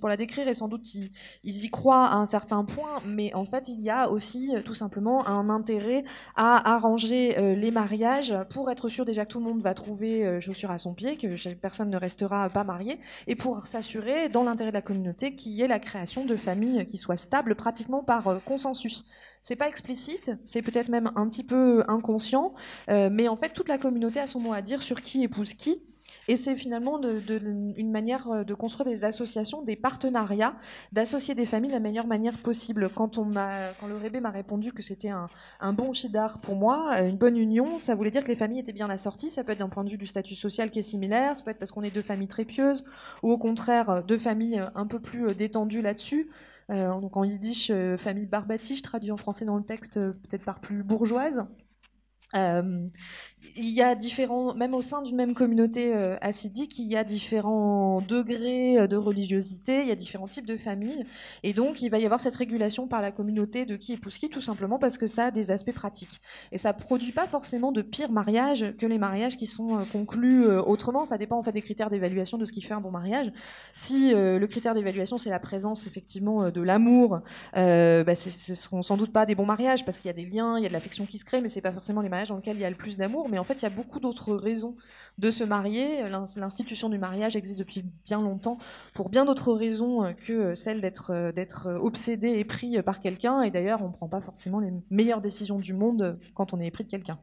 pour la décrire, et sans doute ils y croient à un certain point, mais en fait il y a aussi tout simplement un intérêt à arranger les mariages pour être sûr déjà que tout le monde va trouver chaussure à son pied, que personne ne restera pas marié, et pour s'assurer, dans l'intérêt de la communauté, qu'il y ait la création de familles qui soient stables pratiquement par consensus. C'est pas explicite, c'est peut-être même un petit peu inconscient, mais en fait toute la communauté a son mot à dire sur qui épouse qui. Et c'est finalement une manière de construire des associations, des partenariats, d'associer des familles de la meilleure manière possible. Quand le Rebbe m'a répondu que c'était un bon shidar pour moi, une bonne union, ça voulait dire que les familles étaient bien assorties. Ça peut être d'un point de vue du statut social qui est similaire, ça peut être parce qu'on est deux familles très pieuses, ou au contraire deux familles un peu plus détendues là-dessus. Donc en yiddish, famille barbatiche, traduit en français dans le texte, peut-être par plus bourgeoise. Il y a différents, même au sein d'une même communauté hassidique, il y a différents degrés de religiosité, il y a différents types de familles, et donc il va y avoir cette régulation par la communauté de qui épouse qui, tout simplement parce que ça a des aspects pratiques. Et ça produit pas forcément de pires mariages que les mariages qui sont conclus autrement. Ça dépend en fait des critères d'évaluation de ce qui fait un bon mariage. Si le critère d'évaluation c'est la présence effectivement de l'amour, ce seront sans doute pas des bons mariages parce qu'il y a des liens, il y a de l'affection qui se crée, mais c'est pas forcément les mariages dans lesquels il y a le plus d'amour. Mais en fait, il y a beaucoup d'autres raisons de se marier. L'institution du mariage existe depuis bien longtemps pour bien d'autres raisons que celle d'être obsédé et pris par quelqu'un. Et d'ailleurs, on ne prend pas forcément les meilleures décisions du monde quand on est pris de quelqu'un.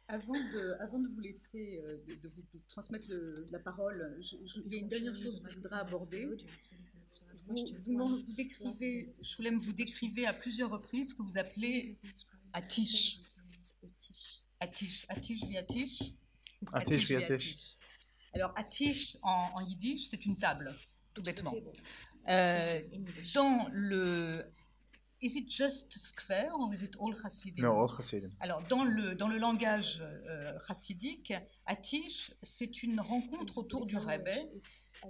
Avant de vous laisser, de vous transmettre la parole, il y a une dernière chose que je voudrais aborder. Vous décrivez, Shulem, vous décrivez à plusieurs reprises ce que vous appelez Atish. Atish viatish. Atish viatish. Alors, Atish en yiddish, c'est une table, tout bêtement. Dans le... Is it just square or is it all Hasidim? No, all Hasidim. Alors, dans le langage chassidique, Atish, c'est une rencontre autour du Rebbe.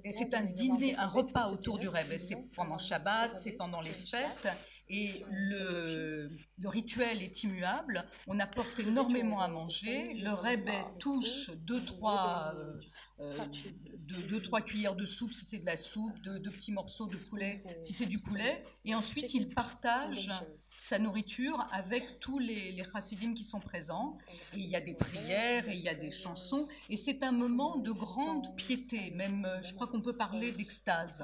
Et c'est un dîner, un repas autour du Rebbe. C'est pendant Shabbat, c'est pendant les fêtes. Et le rituel est immuable. On apporte énormément à manger. Le Rebbe touche 2-3 cuillères de soupe si c'est de la soupe, deux petits morceaux de poulet si c'est du poulet. Et ensuite, il partage sa nourriture avec tous les chassidim qui sont présents. Et il y a des prières, et il y a des chansons. Et c'est un moment de grande piété. Même, je crois qu'on peut parler d'extase.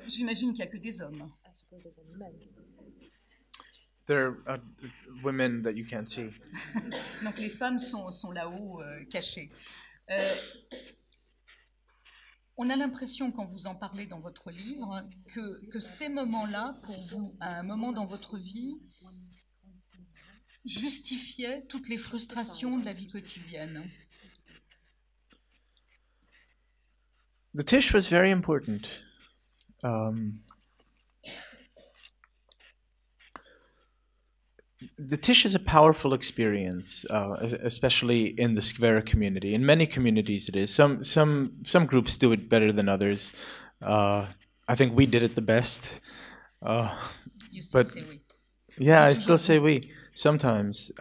J'imagine qu'il n'y a que des hommes. There are women that you can't see. Donc les femmes sont là-haut, cachées. On a l'impression, quand vous en parlez dans votre livre, que ces moments-là, pour vous, à un moment dans votre vie, justifiaient toutes les frustrations de la vie quotidienne. The Tish was very important. The Tish is a powerful experience, especially in the Skvera community. In many communities it is. Some groups do it better than others. I think we did it the best. You still say we. Yeah, I still say we. Sometimes.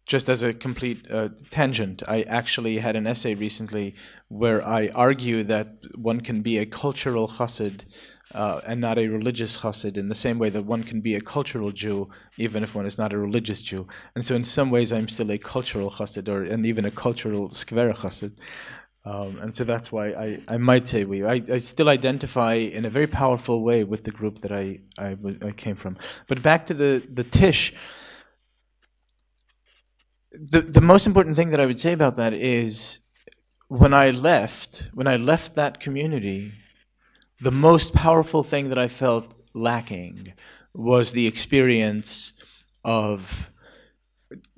Just as a complete tangent, I actually had an essay recently where I argue that one can be a cultural chassid and not a religious chassid in the same way that one can be a cultural Jew even if one is not a religious Jew. And so in some ways I'm still a cultural chassid and even a cultural skvera chassid. And so that's why I might say we. I still identify in a very powerful way with the group that I came from. But back to the Tish. The most important thing that I would say about that is when I left that community, the most powerful thing that I felt lacking was the experience of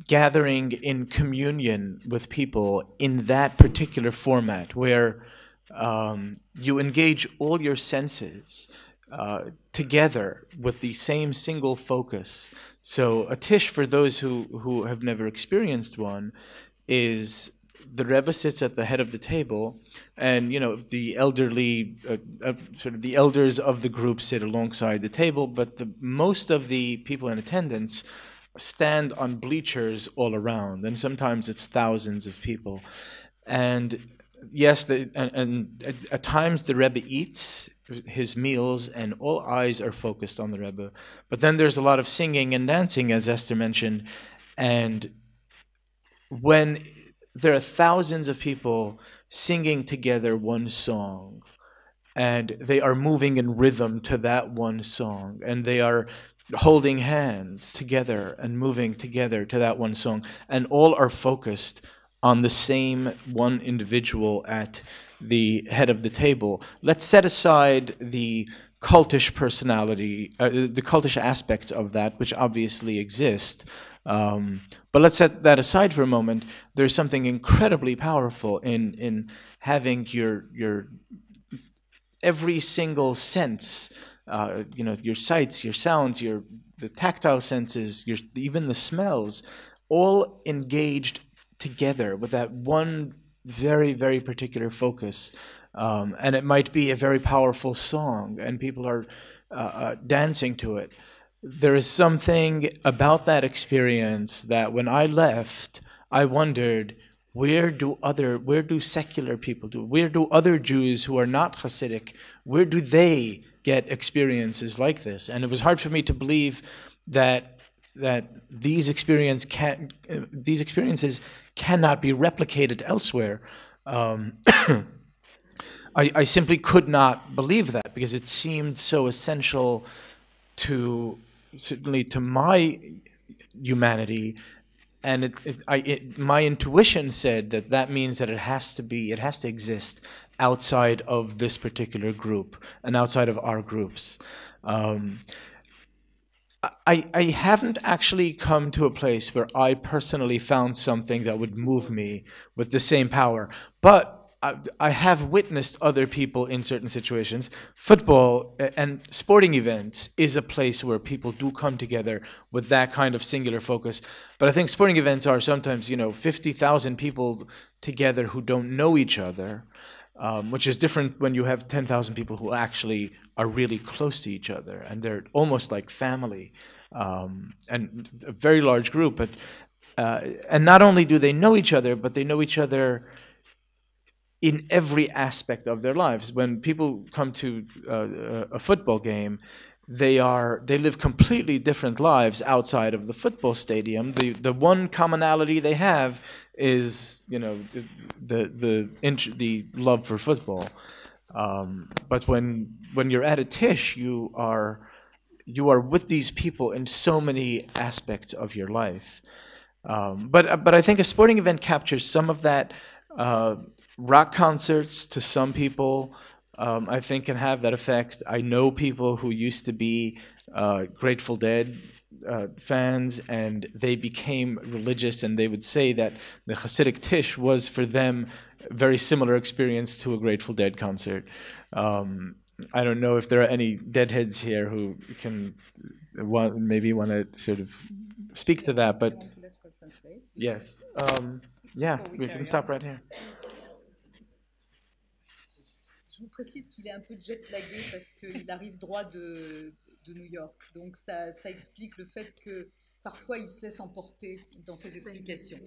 gathering in communion with people in that particular format where you engage all your senses together with the same single focus. So a tish, for those who have never experienced one, is the Rebbe sits at the head of the table, and the elderly, sort of the elders of the group sit alongside the table, but most of the people in attendance stand on bleachers all around, and sometimes it's thousands of people. And yes, and at times the Rebbe eats his meals and all eyes are focused on the Rebbe. But then there's a lot of singing and dancing, as Esther mentioned, and when there are thousands of people singing together one song, and they are moving in rhythm to that one song, and they are holding hands together and moving together to that one song, and all are focused on the same one individual at the head of the table. Let's set aside the cultish personality, the cultish aspects of that, which obviously exist. But let's set that aside for a moment. There's something incredibly powerful in having your every single sense, your sights, your sounds, the tactile senses, even the smells, all engaged together with that one very, very particular focus. And it might be a very powerful song, and people are dancing to it. There is something about that experience that when I left, I wondered, where do secular people do? Where do other Jews who are not Hasidic, where do they get experiences like this? And it was hard for me to believe that these experiences cannot be replicated elsewhere. I simply could not believe that, because it seemed so essential certainly to my humanity, and my intuition said that means that it has to exist outside of this particular group and outside of our groups. I haven't actually come to a place where I personally found something that would move me with the same power, but I have witnessed other people in certain situations. Football and sporting events is a place where people do come together with that kind of singular focus. But I think sporting events are sometimes, 50,000 people together who don't know each other, which is different when you have 10,000 people who actually are really close to each other, and they're almost like family, and a very large group. But and not only do they know each other, but they know each other in every aspect of their lives. When people come to a football game, they live completely different lives outside of the football stadium. The one commonality they have is the love for football. But when you're at a tish, you are with these people in so many aspects of your life. But I think a sporting event captures some of that. Rock concerts, to some people, I think can have that effect. I know people who used to be Grateful Dead fans, and they became religious, and they would say that the Hasidic Tish was for them a very similar experience to a Grateful Dead concert. I don't know if there are any Deadheads here who can maybe want to sort of speak to that, but yes. Yeah, we can stop right here. Je vous précise qu'il est un peu jet-lagué parce qu'il arrive droit de New York. Donc ça explique le fait que parfois il se laisse emporter dans ses explications.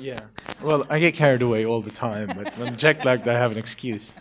Yeah, well, I get carried away all the time, but when jet-lagged, I have an excuse.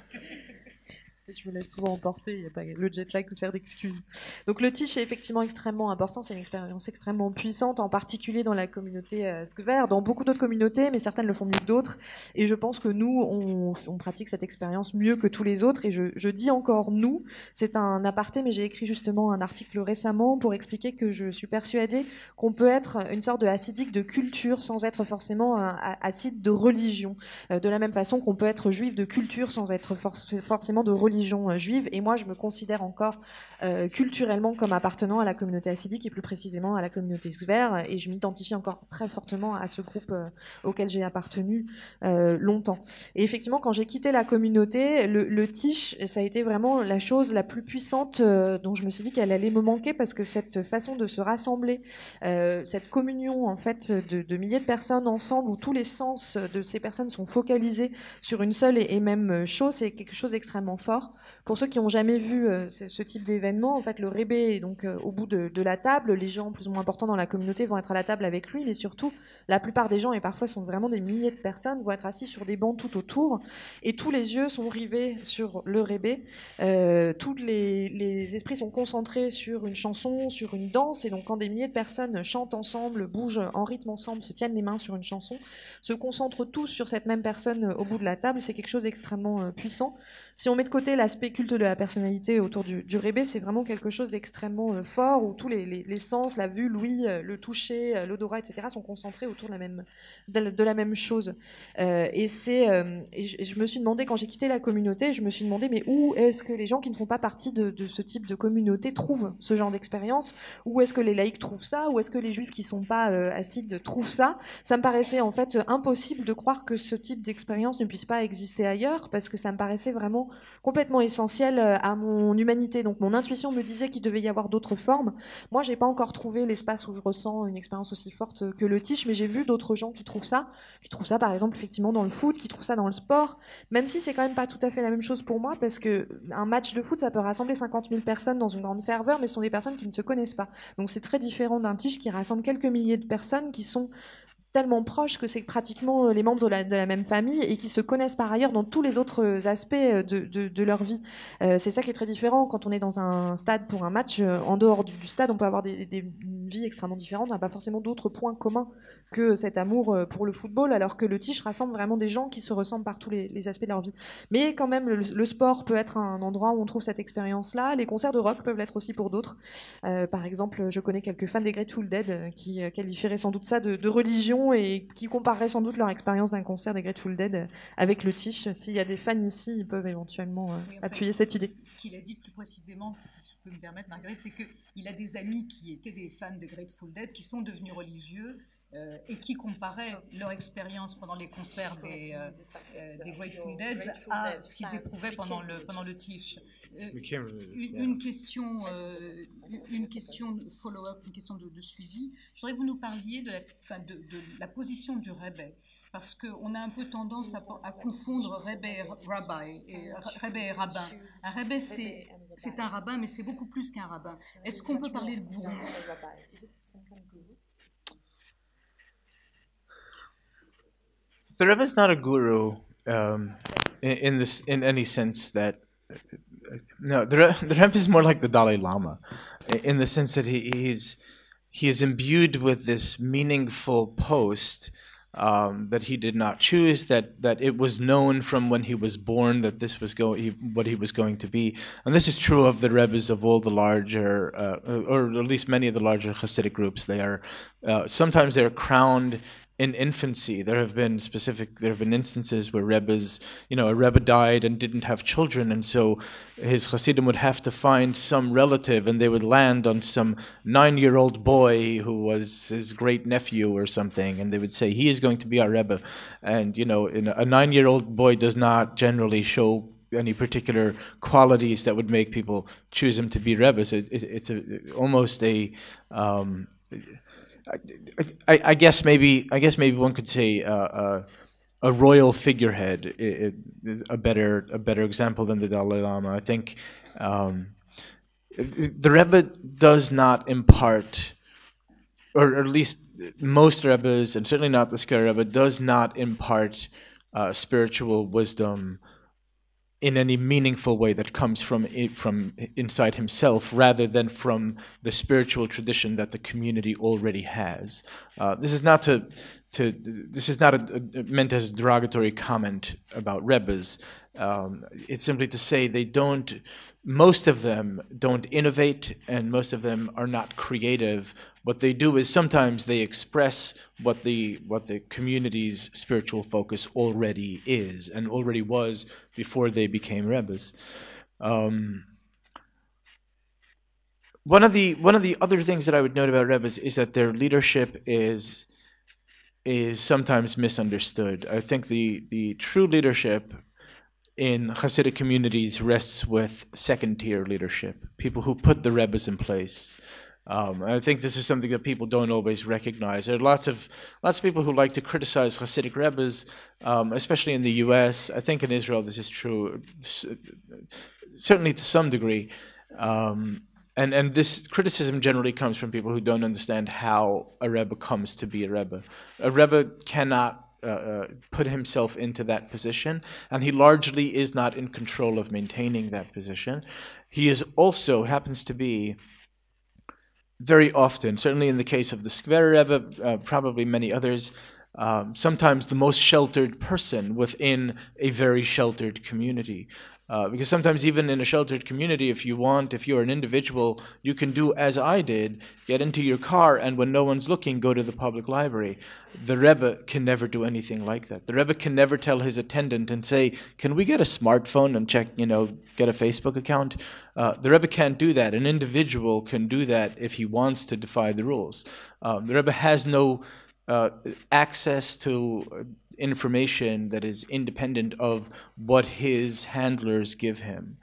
Je me laisse souvent emporter, il y a pas le jet lag sert d'excuse. Donc le tish est effectivement extrêmement important, c'est une expérience extrêmement puissante, en particulier dans la communauté Skver, dans beaucoup d'autres communautés, mais certaines le font mieux que d'autres. Et je pense que nous, on pratique cette expérience mieux que tous les autres. Et je dis encore nous, c'est un aparté, mais j'ai écrit justement un article récemment pour expliquer que je suis persuadée qu'on peut être une sorte de hassidique de culture sans être forcément un hasside de religion. De la même façon qu'on peut être juif de culture sans être forcément de religion juive, et moi je me considère encore culturellement comme appartenant à la communauté hassidique, et plus précisément à la communauté Skver, et je m'identifie encore très fortement à ce groupe auquel j'ai appartenu longtemps. Et effectivement, quand j'ai quitté la communauté, le tish, ça a été vraiment la chose la plus puissante dont je me suis dit qu'elle allait me manquer, parce que cette façon de se rassembler, cette communion en fait de milliers de personnes ensemble, où tous les sens de ces personnes sont focalisés sur une seule et même chose, c'est quelque chose d'extrêmement fort. Pour ceux qui n'ont jamais vu ce type d'événement, en fait, le rébé est donc au bout de la table. Les gens plus ou moins importants dans la communauté vont être à la table avec lui, mais surtout, la plupart des gens, et parfois sont vraiment des milliers de personnes, vont être assis sur des bancs tout autour, et tous les yeux sont rivés sur le rébé. Tous les esprits sont concentrés sur une chanson, sur une danse, et donc quand des milliers de personnes chantent ensemble, bougent en rythme ensemble, se tiennent les mains sur une chanson, se concentrent tous sur cette même personne au bout de la table, c'est quelque chose d'extrêmement puissant. Si on met de côté l'aspect culte de la personnalité autour du Rebbe, c'est vraiment quelque chose d'extrêmement fort, où tous les sens, la vue, l'ouïe, le toucher, l'odorat, etc., sont concentrés autour de la même chose. Et je me suis demandé, quand j'ai quitté la communauté, je me suis demandé, mais où est-ce que les gens qui ne font pas partie de ce type de communauté trouvent ce genre d'expérience? Où est-ce que les laïcs trouvent ça? Où est-ce que les juifs qui ne sont pas assides trouvent ça? Ça me paraissait en fait impossible de croire que ce type d'expérience ne puisse pas exister ailleurs, parce que ça me paraissait vraiment complètement essentiel à mon humanité. Donc mon intuition me disait qu'il devait y avoir d'autres formes. Moi, j'ai pas encore trouvé l'espace où je ressens une expérience aussi forte que le tish, mais j'ai vu d'autres gens qui trouvent ça par exemple effectivement dans le foot, qui trouvent ça dans le sport, même si c'est quand même pas tout à fait la même chose pour moi, parce que un match de foot, ça peut rassembler 50 000 personnes dans une grande ferveur, mais ce sont des personnes qui ne se connaissent pas. Donc c'est très différent d'un tish qui rassemble quelques milliers de personnes qui sont tellement proches que c'est pratiquement les membres de la même famille et qui se connaissent par ailleurs dans tous les autres aspects de leur vie. C'est ça qui est très différent quand on est dans un stade pour un match. En dehors du stade, on peut avoir une vie extrêmement différente. On n'a pas forcément d'autres points communs que cet amour pour le football, alors que le tish rassemble vraiment des gens qui se ressemblent par tous les aspects de leur vie. Mais quand même, le sport peut être un endroit où on trouve cette expérience-là. Les concerts de rock peuvent l'être aussi pour d'autres. Par exemple, je connais quelques fans des Grateful Dead qui qualifieraient sans doute ça de religion et qui compareraient sans doute leur expérience d'un concert des Grateful Dead avec le tish. S'il y a des fans ici, ils peuvent éventuellement appuyer cette idée. Ce qu'il a dit plus précisément, si je peux me permettre, Marguerite, c'est qu'il a des amis qui étaient des fans de Grateful Dead, qui sont devenus religieux et qui comparaient leur expérience pendant les concerts des Grateful Dead à ce qu'ils éprouvaient pendant le tish. Une question follow-up, une question de suivi. Je voudrais que vous nous parliez de la position du Rebbe, parce qu'on a un peu tendance à confondre Rebbe et Rabbi, Rebbe et rabbin. Un Rebbe, c'est un rabbin, mais c'est beaucoup plus qu'un rabbin. Est-ce qu'on peut parler de gourou? The Rebbe is not a guru in any sense that. No, the Rebbe is more like the Dalai Lama, in the sense that he is imbued with this meaningful post that he did not choose. That it was known from when he was born that this was what he was going to be, and this is true of the Rebbes of all the larger, or at least many of the larger Hasidic groups. They are sometimes they're crowned in infancy. There have been instances where Rebbes, a Rebbe died and didn't have children, and so his Hasidim would have to find some relative, and they would land on some 9-year-old boy who was his great nephew or something, and they would say, he is going to be our Rebbe. And, a 9-year-old boy does not generally show any particular qualities that would make people choose him to be Rebbe. So it's almost a... I guess maybe one could say a royal figurehead is a better example than the Dalai Lama. I think the Rebbe does not impart, or at least most Rebbes, and certainly not the Skar Rebbe, does not impart spiritual wisdom in any meaningful way that comes from inside himself, rather than from the spiritual tradition that the community already has. This is not meant as a derogatory comment about Rebbes. It's simply to say most of them don't innovate, and most of them are not creative. What they do is sometimes they express what the community's spiritual focus already is and already was before they became Rebbes. One of the other things that I would note about Rebbes is that their leadership is sometimes misunderstood. I think the true leadership in Hasidic communities rests with second-tier leadership, people who put the Rebbes in place. I think this is something that people don't always recognize. There are lots of people who like to criticize Hasidic Rebbes, especially in the U.S. I think in Israel this is true, certainly to some degree. And this criticism generally comes from people who don't understand how a Rebbe comes to be a Rebbe. A Rebbe cannot put himself into that position, and he largely is not in control of maintaining that position. He is also happens to be very often, certainly in the case of the Skver Rebbe, probably many others, sometimes the most sheltered person within a very sheltered community. Because sometimes even in a sheltered community, if you're an individual, you can do as I did, get into your car, and when no one's looking, go to the public library. The Rebbe can never do anything like that. The Rebbe can never tell his attendant and say, can we get a smartphone and check, get a Facebook account? The Rebbe can't do that. An individual can do that if he wants to defy the rules. The Rebbe has no access to information that is independent of what his handlers give him.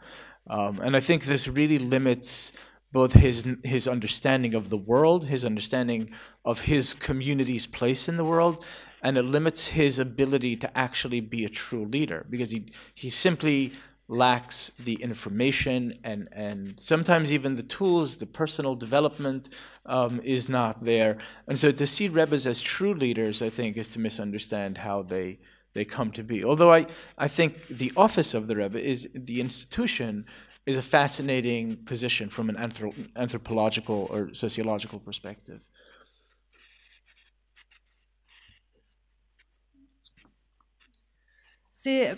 And I think this really limits both his understanding of the world, his understanding of his community's place in the world, and it limits his ability to actually be a true leader, because he simply lacks the information and sometimes even the tools, the personal development is not there. And so to see Rebbes as true leaders, I think, is to misunderstand how they come to be. Although I think the office of the Rebbe, the institution, is a fascinating position from an anthropological or sociological perspective. C'est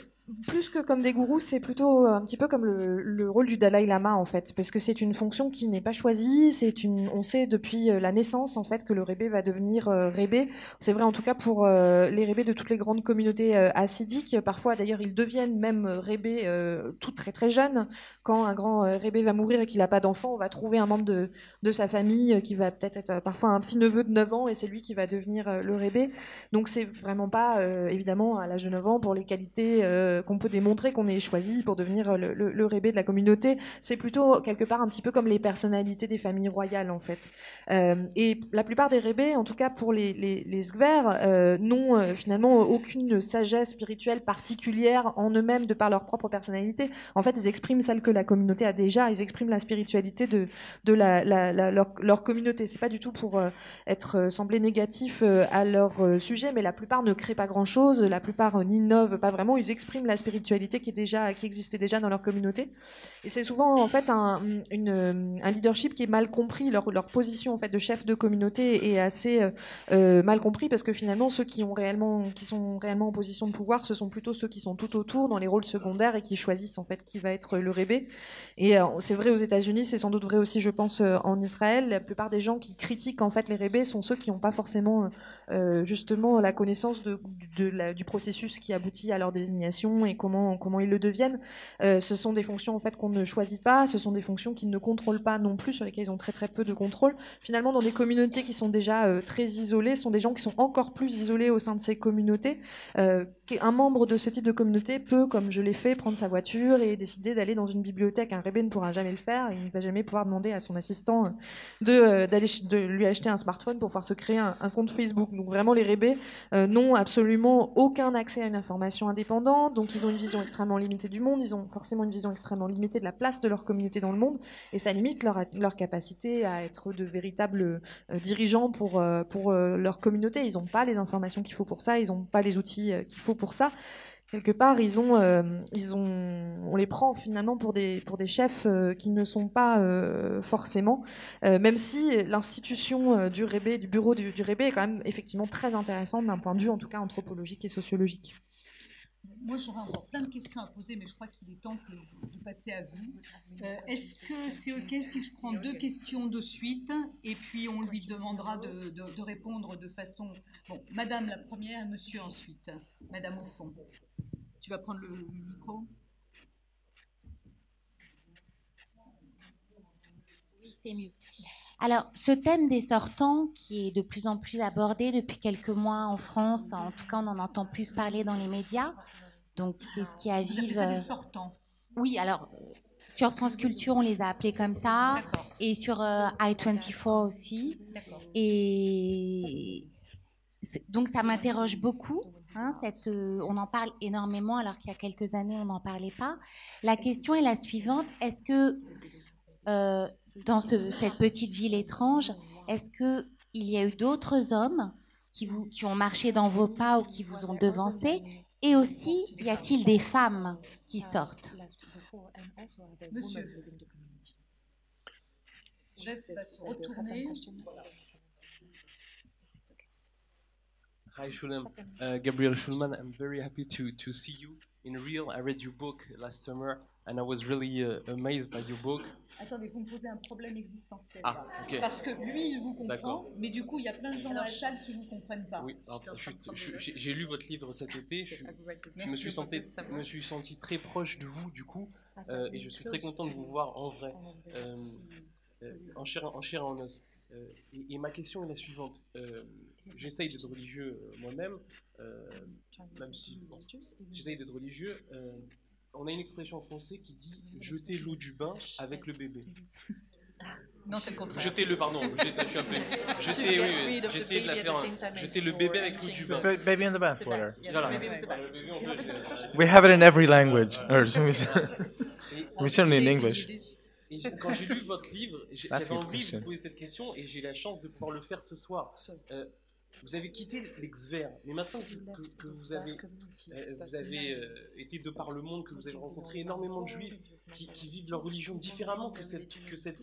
plus que comme des gourous, c'est plutôt un petit peu comme le rôle du Dalai Lama, en fait, parce que c'est une fonction qui n'est pas choisie. On sait depuis la naissance, en fait, que le Rebbe va devenir Rebbe. C'est vrai, en tout cas, pour les Rebbes de toutes les grandes communautés hassidiques. Parfois, d'ailleurs, ils deviennent même Rebbe tout très très jeunes. Quand un grand Rebbe va mourir et qu'il n'a pas d'enfant, on va trouver un membre de sa famille qui va peut-être être parfois un petit neveu de 9 ans, et c'est lui qui va devenir le Rebbe. Donc, c'est vraiment pas, évidemment, à l'âge de 9 ans, pour les qualités qu'on peut démontrer qu'on est choisi pour devenir le Rebbe de la communauté. C'est plutôt quelque part un petit peu comme les personnalités des familles royales, en fait. Et la plupart des Rebbes, en tout cas pour les Skver, n'ont finalement aucune sagesse spirituelle particulière en eux-mêmes de par leur propre personnalité. En fait, ils expriment celle que la communauté a déjà, ils expriment la spiritualité de leur communauté. C'est pas du tout pour sembler négatif à leur sujet, mais la plupart ne créent pas grand-chose, la plupart n'innovent pas vraiment, ils expriment la spiritualité qui existait déjà dans leur communauté. Et c'est souvent en fait un leadership qui est mal compris. Leur position en fait de chef de communauté est assez mal compris, parce que finalement ceux qui sont réellement en position de pouvoir, ce sont plutôt ceux qui sont tout autour dans les rôles secondaires et qui choisissent en fait qui va être le Rebbe. Et c'est vrai aux États-Unis, c'est sans doute vrai aussi, je pense, en Israël. La plupart des gens qui critiquent en fait les Rebbes sont ceux qui n'ont pas forcément justement la connaissance du processus qui aboutit à leur désignation et comment ils le deviennent. Ce sont des fonctions en fait qu'on ne choisit pas, ce sont des fonctions qu'ils ne contrôlent pas non plus, sur lesquelles ils ont très très peu de contrôle. Finalement, dans des communautés qui sont déjà très isolées, ce sont des gens qui sont encore plus isolés au sein de ces communautés. Un membre de ce type de communauté peut, comme je l'ai fait, prendre sa voiture et décider d'aller dans une bibliothèque. Un Rebbe ne pourra jamais le faire, il ne va jamais pouvoir demander à son assistant de lui acheter un smartphone pour pouvoir se créer un compte Facebook. Donc vraiment, les Rebbes n'ont absolument aucun accès à une information indépendante, donc ils ont une vision extrêmement limitée du monde, ils ont forcément une vision extrêmement limitée de la place de leur communauté dans le monde, et ça limite leur capacité à être de véritables dirigeants pour leur communauté. Ils n'ont pas les informations qu'il faut pour ça, ils n'ont pas les outils qu'il faut pour ça. Quelque part, on les prend finalement pour des chefs qui ne sont pas forcément, même si l'institution du Rebbe, du bureau du Rebbe, est quand même effectivement très intéressante d'un point de vue en tout cas anthropologique et sociologique. Moi, j'aurais encore plein de questions à poser, mais je crois qu'il est temps de passer à vous. Est-ce que c'est OK si je prends 2 questions de suite et puis on lui demandera de répondre de façon... Bon, Madame la première, Monsieur ensuite. Madame au fond. Tu vas prendre le micro ? Oui, c'est mieux. Alors, ce thème des sortants, qui est de plus en plus abordé depuis quelques mois en France, en tout cas on en entend plus parler dans les médias, donc c'est ce qui avive... Vous appelez ça des sortants ? Oui, alors sur France Culture on les a appelés comme ça, et sur i24 aussi, et donc ça m'interroge beaucoup. On en parle énormément alors qu'il y a quelques années on n'en parlait pas. La question est la suivante, est-ce que dans cette petite ville étrange, est-ce qu'il y a eu d'autres hommes qui ont marché dans vos pas ou qui vous ont devancé? Et aussi, y a-t-il des femmes qui sortent? Monsieur, Jeff va se retourner. Hi, Shulem. Gabriel Schulman. I'm very happy to see you in real. I read your book last summer, and I was really amazed by your book. Attendez, vous me posez un problème existentiel. Ah, okay. Parce que lui, il vous comprend, mais du coup, il y a plein de gens dans la salle qui ne vous comprennent pas. Oui, j'ai lu votre livre cet été. Je me suis senti très proche de vous, du coup, et je suis très content de vous voir en vrai, en chair et en os. Et ma question est la suivante. J'essaye d'être religieux moi-même, même si bon, j'essaye d'être religieux. On a une expression en français qui dit « jeter l'eau du bain avec le bébé ». Non, c'est le contraire. Jetez-le, pardon. Je suis un peu... Oui, j'ai essayé de la faire. Jeter le bébé avec l'eau du bain. Baby in the bathwater. Voilà. We have it in every language. Or we certainly in English. Et quand j'ai lu votre livre, j'avais envie de vous poser cette question et j'ai la chance de pouvoir le faire ce soir. Vous avez quitté l'ex-vert, mais maintenant que vous avez été de par le monde, que vous avez rencontré énormément de juifs qui vivent leur religion différemment que cette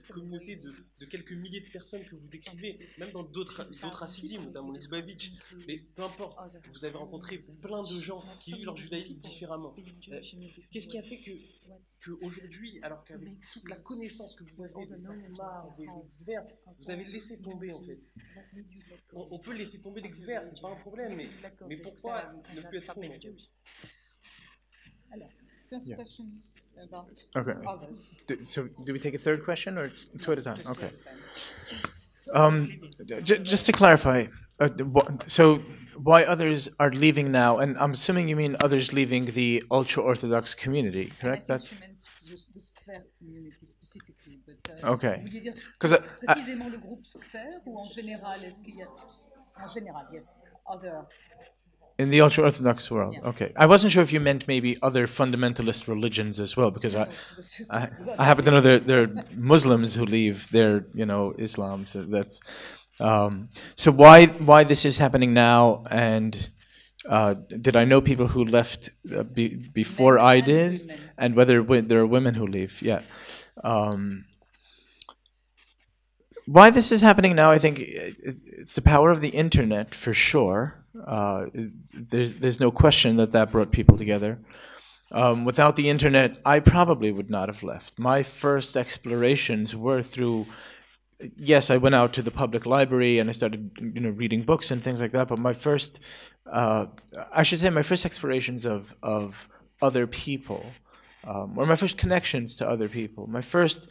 communauté de quelques milliers de personnes que vous décrivez, même dans d'autres hassidim, notamment les Lubavitch, mais peu importe, vous avez rencontré plein de gens qui vivent leur judaïsme différemment. Qu'est-ce qui a fait qu'aujourd'hui, alors qu'avec toute la connaissance que vous avez des Sainte-Marthe, des ex-verts, vous avez laissé tomber en fait? On peut laisser tomber l'ex-vert, c'est pas un problème, mais pourquoi ne plus être faux? Alors, first question about others. So, do we take a third question or two at a time? Okay. Just to clarify, so why others are leaving now, and I'm assuming you mean others leaving the ultra-Orthodox community, correct? That's the Skver community specifically, but okay. Vous voulez dire précisément le groupe Skver ou en général, est-ce qu'il y a en général, yes, other. In the ultra-Orthodox world, yeah. Okay. I wasn't sure if you meant maybe other fundamentalist religions as well, because I happen to know there are Muslims who leave their, Islam. So that's so why this is happening now, and did I know people who left before I did, and whether there are women who leave? Yeah. Why this is happening now, I think it's the power of the internet for sure. There's no question that brought people together. Without the internet, I probably would not have left. My first explorations were through, yes, I went out to the public library and I started, reading books and things like that. But my first, I should say, my first explorations of other people, or my first connections to other people, my first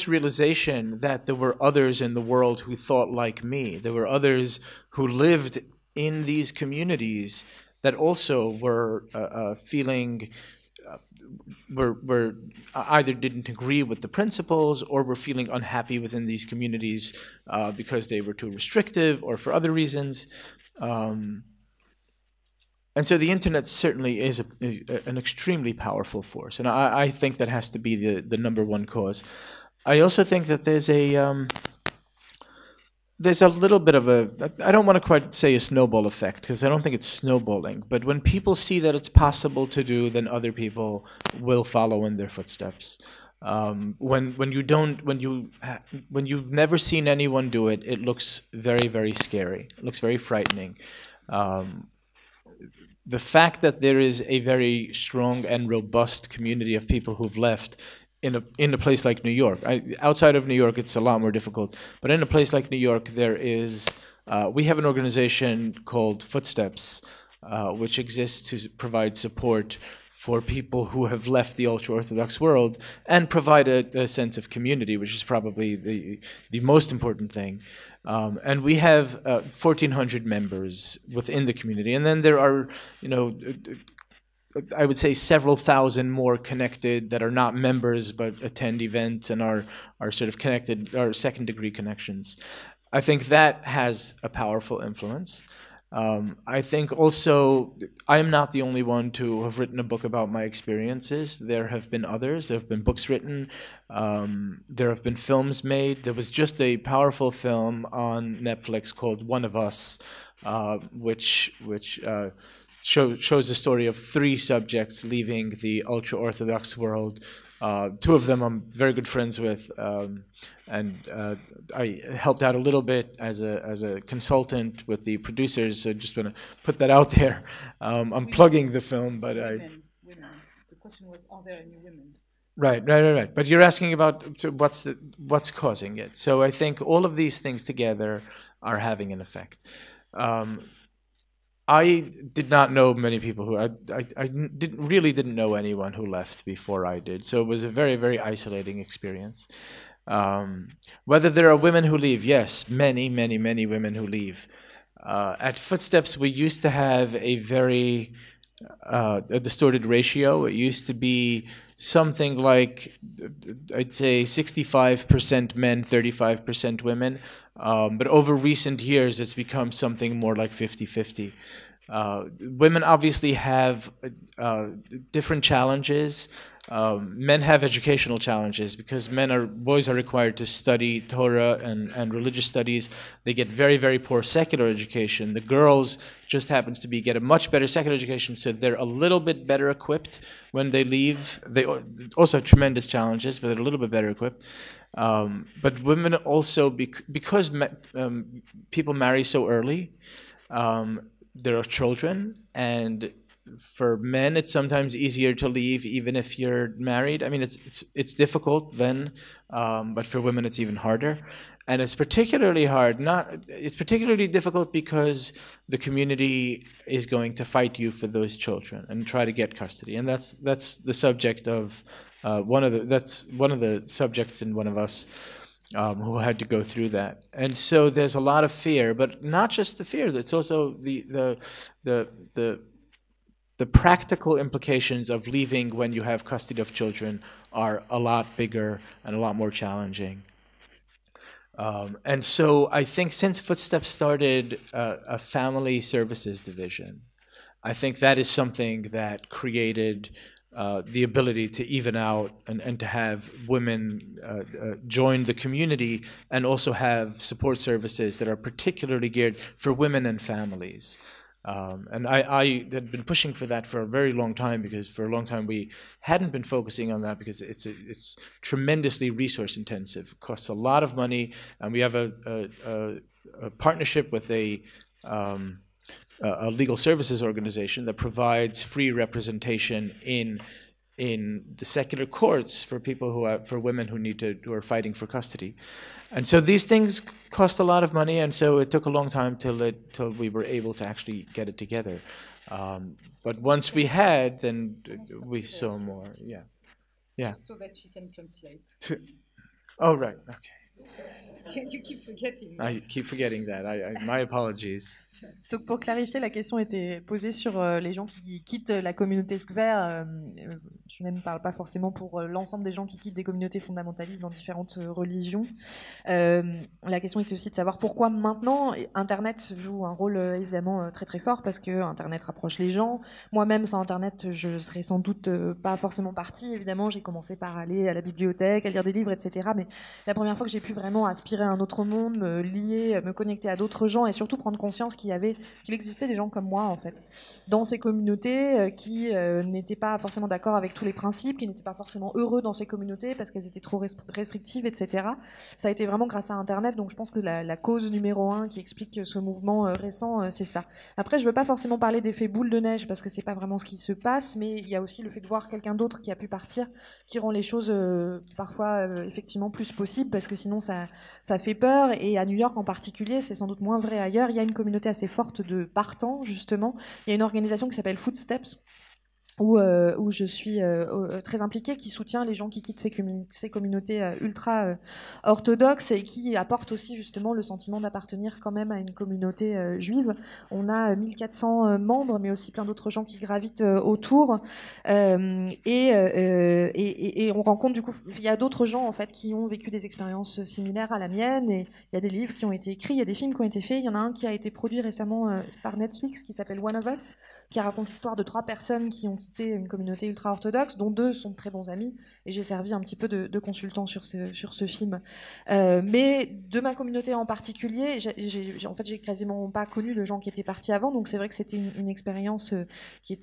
realization that there were others in the world who thought like me. There were others who lived in these communities that also were feeling, were either didn't agree with the principles or were feeling unhappy within these communities because they were too restrictive or for other reasons. And so the internet certainly is an extremely powerful force, and I think that has to be the number one cause. I also think that there's a little bit of I don't want to quite say a snowball effect, because I don't think it's snowballing, but when people see that it's possible to do, then other people will follow in their footsteps. When you've never seen anyone do it, it looks very, very scary. It looks very frightening. The fact that there is a very strong and robust community of people who've left in a place like New York. Outside of New York, it's a lot more difficult. But in a place like New York, there is. We have an organization called Footsteps, which exists to provide support for people who have left the ultra-Orthodox world and provide a sense of community, which is probably the most important thing. And we have 1,400 members within the community. And then there are, I would say several thousand more connected that are not members but attend events and are sort of connected, are second-degree connections. I think that has a powerful influence. I think also I am not the only one to have written a book about my experiences. There have been others. There have been books written. There have been films made. There was just a powerful film on Netflix called One of Us, which shows the story of 3 subjects leaving the ultra-Orthodox world Two of them I'm very good friends with, and I helped out a little bit as a consultant with the producers. So just want to put that out there. I'm plugging the film, but women. The question was, are there any women? Right. But you're asking about what's causing it. So I think all of these things together are having an effect. I did not know many people who I didn't know anyone who left before I did. So it was a very, very isolating experience. Whether there are women who leave, yes, many women who leave. At Footsteps, we used to have a very a distorted ratio. It used to be something like, I'd say 65% men, 35% women. But over recent years, it's become something more like 50-50. Women obviously have different challenges. Men have educational challenges because boys are required to study Torah and religious studies. They get very, very poor secular education. The girls just happens to get a much better secular education, so they're a little bit better equipped when they leave. They also have tremendous challenges, but they're a little bit better equipped. But women also, because people marry so early, there are children, and for men, it's sometimes easier to leave even if you're married. I mean, it's difficult then, but for women, it's even harder. And it's particularly hard. It's particularly difficult because the community is going to fight you for those children and try to get custody. And that's the subject of one of the subjects in One of Us. Who had to go through that. And so there's a lot of fear, but not just the fear, it's also the practical implications of leaving when you have custody of children are a lot bigger and a lot more challenging. And so I think since Footsteps started a family services division, I think that is something that created the ability to even out and to have women join the community and also have support services that are particularly geared for women and families. And I had been pushing for that for a very long time, because for a long time we hadn't been focusing on that because it's tremendously resource intensive. It costs a lot of money, and we have a partnership with a legal services organization that provides free representation in the secular courts for people for women who are fighting for custody. And so these things cost a lot of money, and so it took a long time till we were able to actually get it together. But once we had, then we saw more. Yeah. Just so that she can translate. Oh, right. Okay. You keep forgetting. I keep forgetting that. My apologies. Donc pour clarifier, la question était posée sur les gens qui quittent la communauté Skver. Je ne parle pas forcément pour l'ensemble des gens qui quittent des communautés fondamentalistes dans différentes religions. La question était aussi de savoir pourquoi maintenant Internet joue un rôle évidemment très très fort, parce que Internet rapproche les gens. Moi-même, sans Internet, je serais sans doute pas forcément partie. Évidemment, j'ai commencé par aller à la bibliothèque, à lire des livres, etc. Mais la première fois que j'ai pu vraiment aspirer à un autre monde, me lier, me connecter à d'autres gens, et surtout prendre conscience qu'il existait des gens comme moi, en fait, dans ces communautés qui n'étaient pas forcément d'accord avec tous les principes, qui n'étaient pas forcément heureux dans ces communautés parce qu'elles étaient trop restrictives, etc. Ça a été vraiment grâce à Internet, donc je pense que la cause numéro 1 qui explique ce mouvement récent, c'est ça. Après, je ne veux pas forcément parler d'effet boule de neige, parce que c'est pas vraiment ce qui se passe, mais il y a aussi le fait de voir quelqu'un d'autre qui a pu partir, qui rend les choses parfois effectivement plus possibles, parce que sinon ça fait peur. Et à New York en particulier, c'est sans doute moins vrai ailleurs, il y a une communauté assez forte de partants, justement. Il y a une organisation qui s'appelle Footsteps, où je suis très impliquée, qui soutient les gens qui quittent ces communautés ultra orthodoxes, et qui apporte aussi justement le sentiment d'appartenir quand même à une communauté juive. On a 1400 membres, mais aussi plein d'autres gens qui gravitent autour, et on rencontre, du coup, il y a d'autres gens en fait qui ont vécu des expériences similaires à la mienne, et il y a des livres qui ont été écrits, il y a des films qui ont été faits. Il y en a un qui a été produit récemment par Netflix qui s'appelle One of Us, qui raconte l'histoire de 3 personnes qui ont quitté quitté une communauté ultra-orthodoxe, dont 2 sont de très bons amis, et j'ai servi un petit peu de consultant sur ce film. Mais de ma communauté en particulier, en fait, j'ai quasiment pas connu de gens qui étaient partis avant, donc c'est vrai que c'était une expérience qui a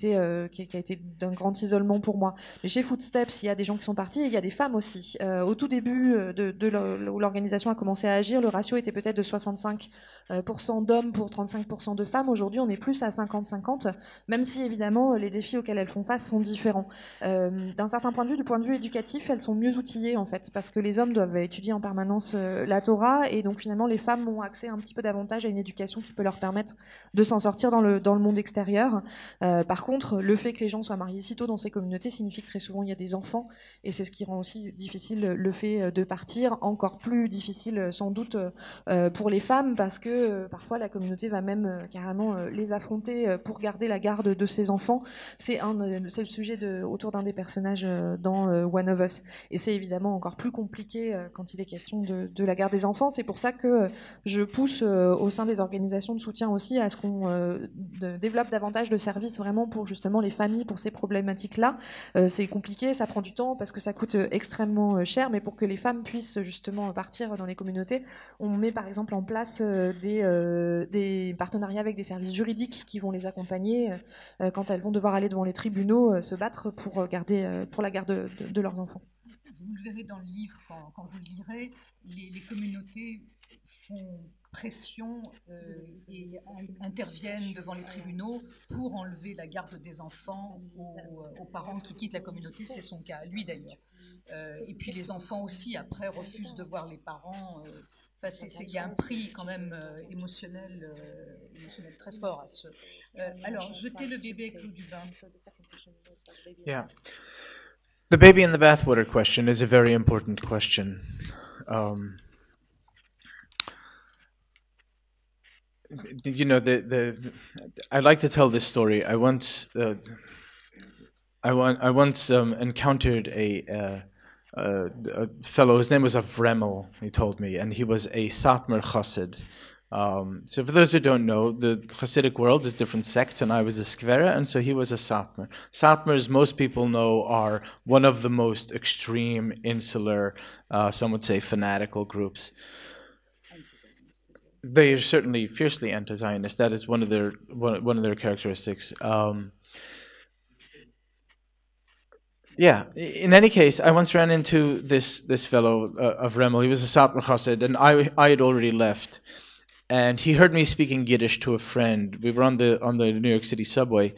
été d'un grand isolement pour moi. Mais chez Footsteps, il y a des gens qui sont partis, et il y a des femmes aussi. Au tout début où l'organisation a commencé à agir, le ratio était peut-être de 65% d'hommes pour 35% de femmes. Aujourd'hui, on est plus à 50-50, même si évidemment les défis auxquels elles font face sont différents. D'un certain point de vue, du point de vue éducatif, elles sont mieux outillées en fait, parce que les hommes doivent étudier en permanence la Torah, et donc finalement les femmes ont accès un petit peu davantage à une éducation qui peut leur permettre de s'en sortir dans le monde extérieur. Par contre, le fait que les gens soient mariés si tôt dans ces communautés signifie que très souvent il y a des enfants, et c'est ce qui rend aussi difficile le fait de partir, encore plus difficile sans doute pour les femmes, parce que parfois la communauté va même carrément les affronter pour garder la garde de ses enfants. C'est le sujet autour d'un des personnages dans One of Us, et c'est évidemment encore plus compliqué quand il est question de la garde des enfants. C'est pour ça que je pousse au sein des organisations de soutien aussi à ce qu'on développe davantage de services vraiment pour justement les familles, pour ces problématiques-là. C'est compliqué, ça prend du temps parce que ça coûte extrêmement cher, mais pour que les femmes puissent justement partir dans les communautés, on met par exemple en place des partenariats avec des services juridiques qui vont les accompagner quand elles vont devoir aller devant les tribunaux, se battre pour la garde de leurs enfants. Vous le verrez dans le livre quand vous le lirez, les communautés font pression et interviennent devant les tribunaux pour enlever la garde des enfants aux parents qui quittent la communauté. C'est son cas, lui d'ailleurs. Et puis les enfants aussi, après, refusent de voir les parents. Il y a un prix quand même émotionnel très fort à ce. Alors, jeter le bébé avec l'eau du bain. Yeah. The baby in the bathwater question is a very important question. You know, I like to tell this story. I once encountered a fellow. His name was Avremel. He told me, and he was a Satmar Chassid. So for those who don't know, the Hasidic world is different sects, and I was a Skvera, and so he was a Satmar. Satmars, most people know, are one of the most extreme, insular, some would say fanatical groups. They are certainly fiercely anti-Zionist. That is one of their characteristics. Yeah. In any case, I once ran into this fellow Avremel. He was a Satmar Chassid, and I had already left. And he heard me speaking Yiddish to a friend. We were on the New York City subway,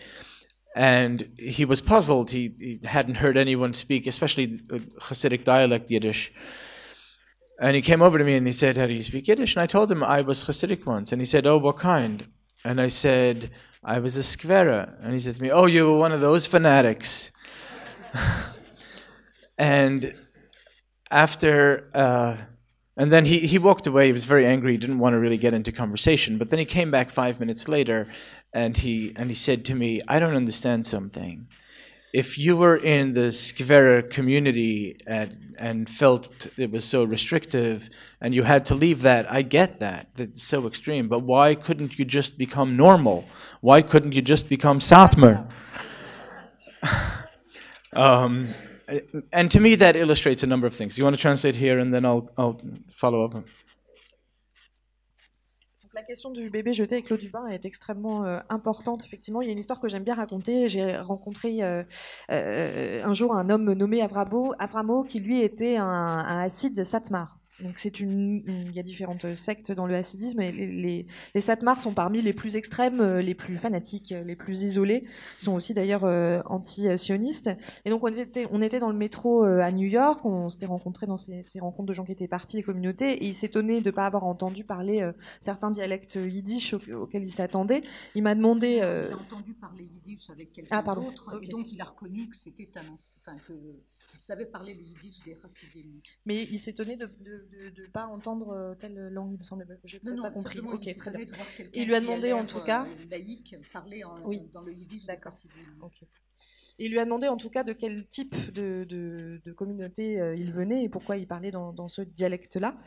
and he was puzzled. He hadn't heard anyone speak, especially Hasidic dialect Yiddish. And he came over to me and he said, "How do you speak Yiddish?" And I told him I was Hasidic once. And he said, "Oh, what kind?" And I said, "I was a Skvera." And he said to me, "Oh, you were one of those fanatics." And after... And then he walked away. He was very angry. He didn't want to really get into conversation. But then he came back 5 minutes later, and he said to me, "I don't understand something. If you were in the Skvera community and felt it was so restrictive, and you had to leave that, I get that. That's so extreme. But why couldn't you just become normal? Why couldn't you just become Satmar?" And to me, that illustrates a number of things. You want to translate here, and then I'll follow up. La question du bébé jeté avec l'eau du bain est extrêmement importante. Effectivement, il y a une histoire que j'aime bien raconter. J'ai rencontré un jour un homme nommé Avramo qui lui était un Hassid Satmar. Donc il y a différentes sectes dans le hassidisme, et les Satmars sont parmi les plus extrêmes, les plus fanatiques, les plus isolés. Ils sont aussi d'ailleurs anti-sionistes. Et donc on était dans le métro à New York, on s'était rencontrés dans ces rencontres de gens qui étaient partis des communautés, et il s'étonnait de ne pas avoir entendu parler certains dialectes yiddish auxquels il s'attendait. Il m'a demandé... Il a entendu parler yiddish avec quelqu'un d'autre, okay. Et donc il a reconnu que c'était il savait parler le yiddish des Hasidim. Mais il s'étonnait de ne pas entendre telle langue, il me semble. J'ai pas compris. Okay, très bien. Il lui a demandé en tout cas... laïque, parler dans le yiddish des Hasidim. Okay. Il lui a demandé en tout cas de quel type de communauté il venait et pourquoi il parlait dans ce dialecte-là.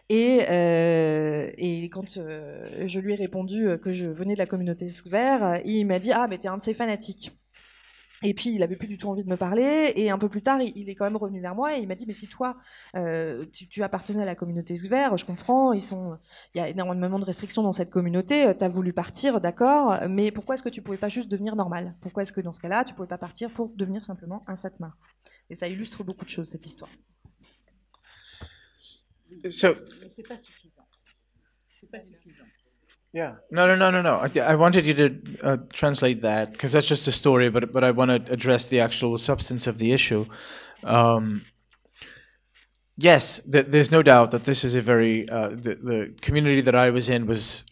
Et quand je lui ai répondu que je venais de la communauté Skver, il m'a dit « Ah, mais t'es un de ces fanatiques ». Et puis, il avait plus du tout envie de me parler. Et un peu plus tard, il est quand même revenu vers moi et il m'a dit, mais si toi, tu appartenais à la communauté Skver, je comprends, il y a énormément de restrictions dans cette communauté, tu as voulu partir, d'accord, mais pourquoi est-ce que tu pouvais pas juste devenir normal? Pourquoi est-ce que dans ce cas-là, tu pouvais pas partir pour devenir simplement un Satmar? Et ça illustre beaucoup de choses, cette histoire. Mais c'est pas suffisant. C'est pas suffisant. Yeah. No. I wanted you to translate that because that's just a story, but I want to address the actual substance of the issue. Yes, there's no doubt that this is a very the community that I was in was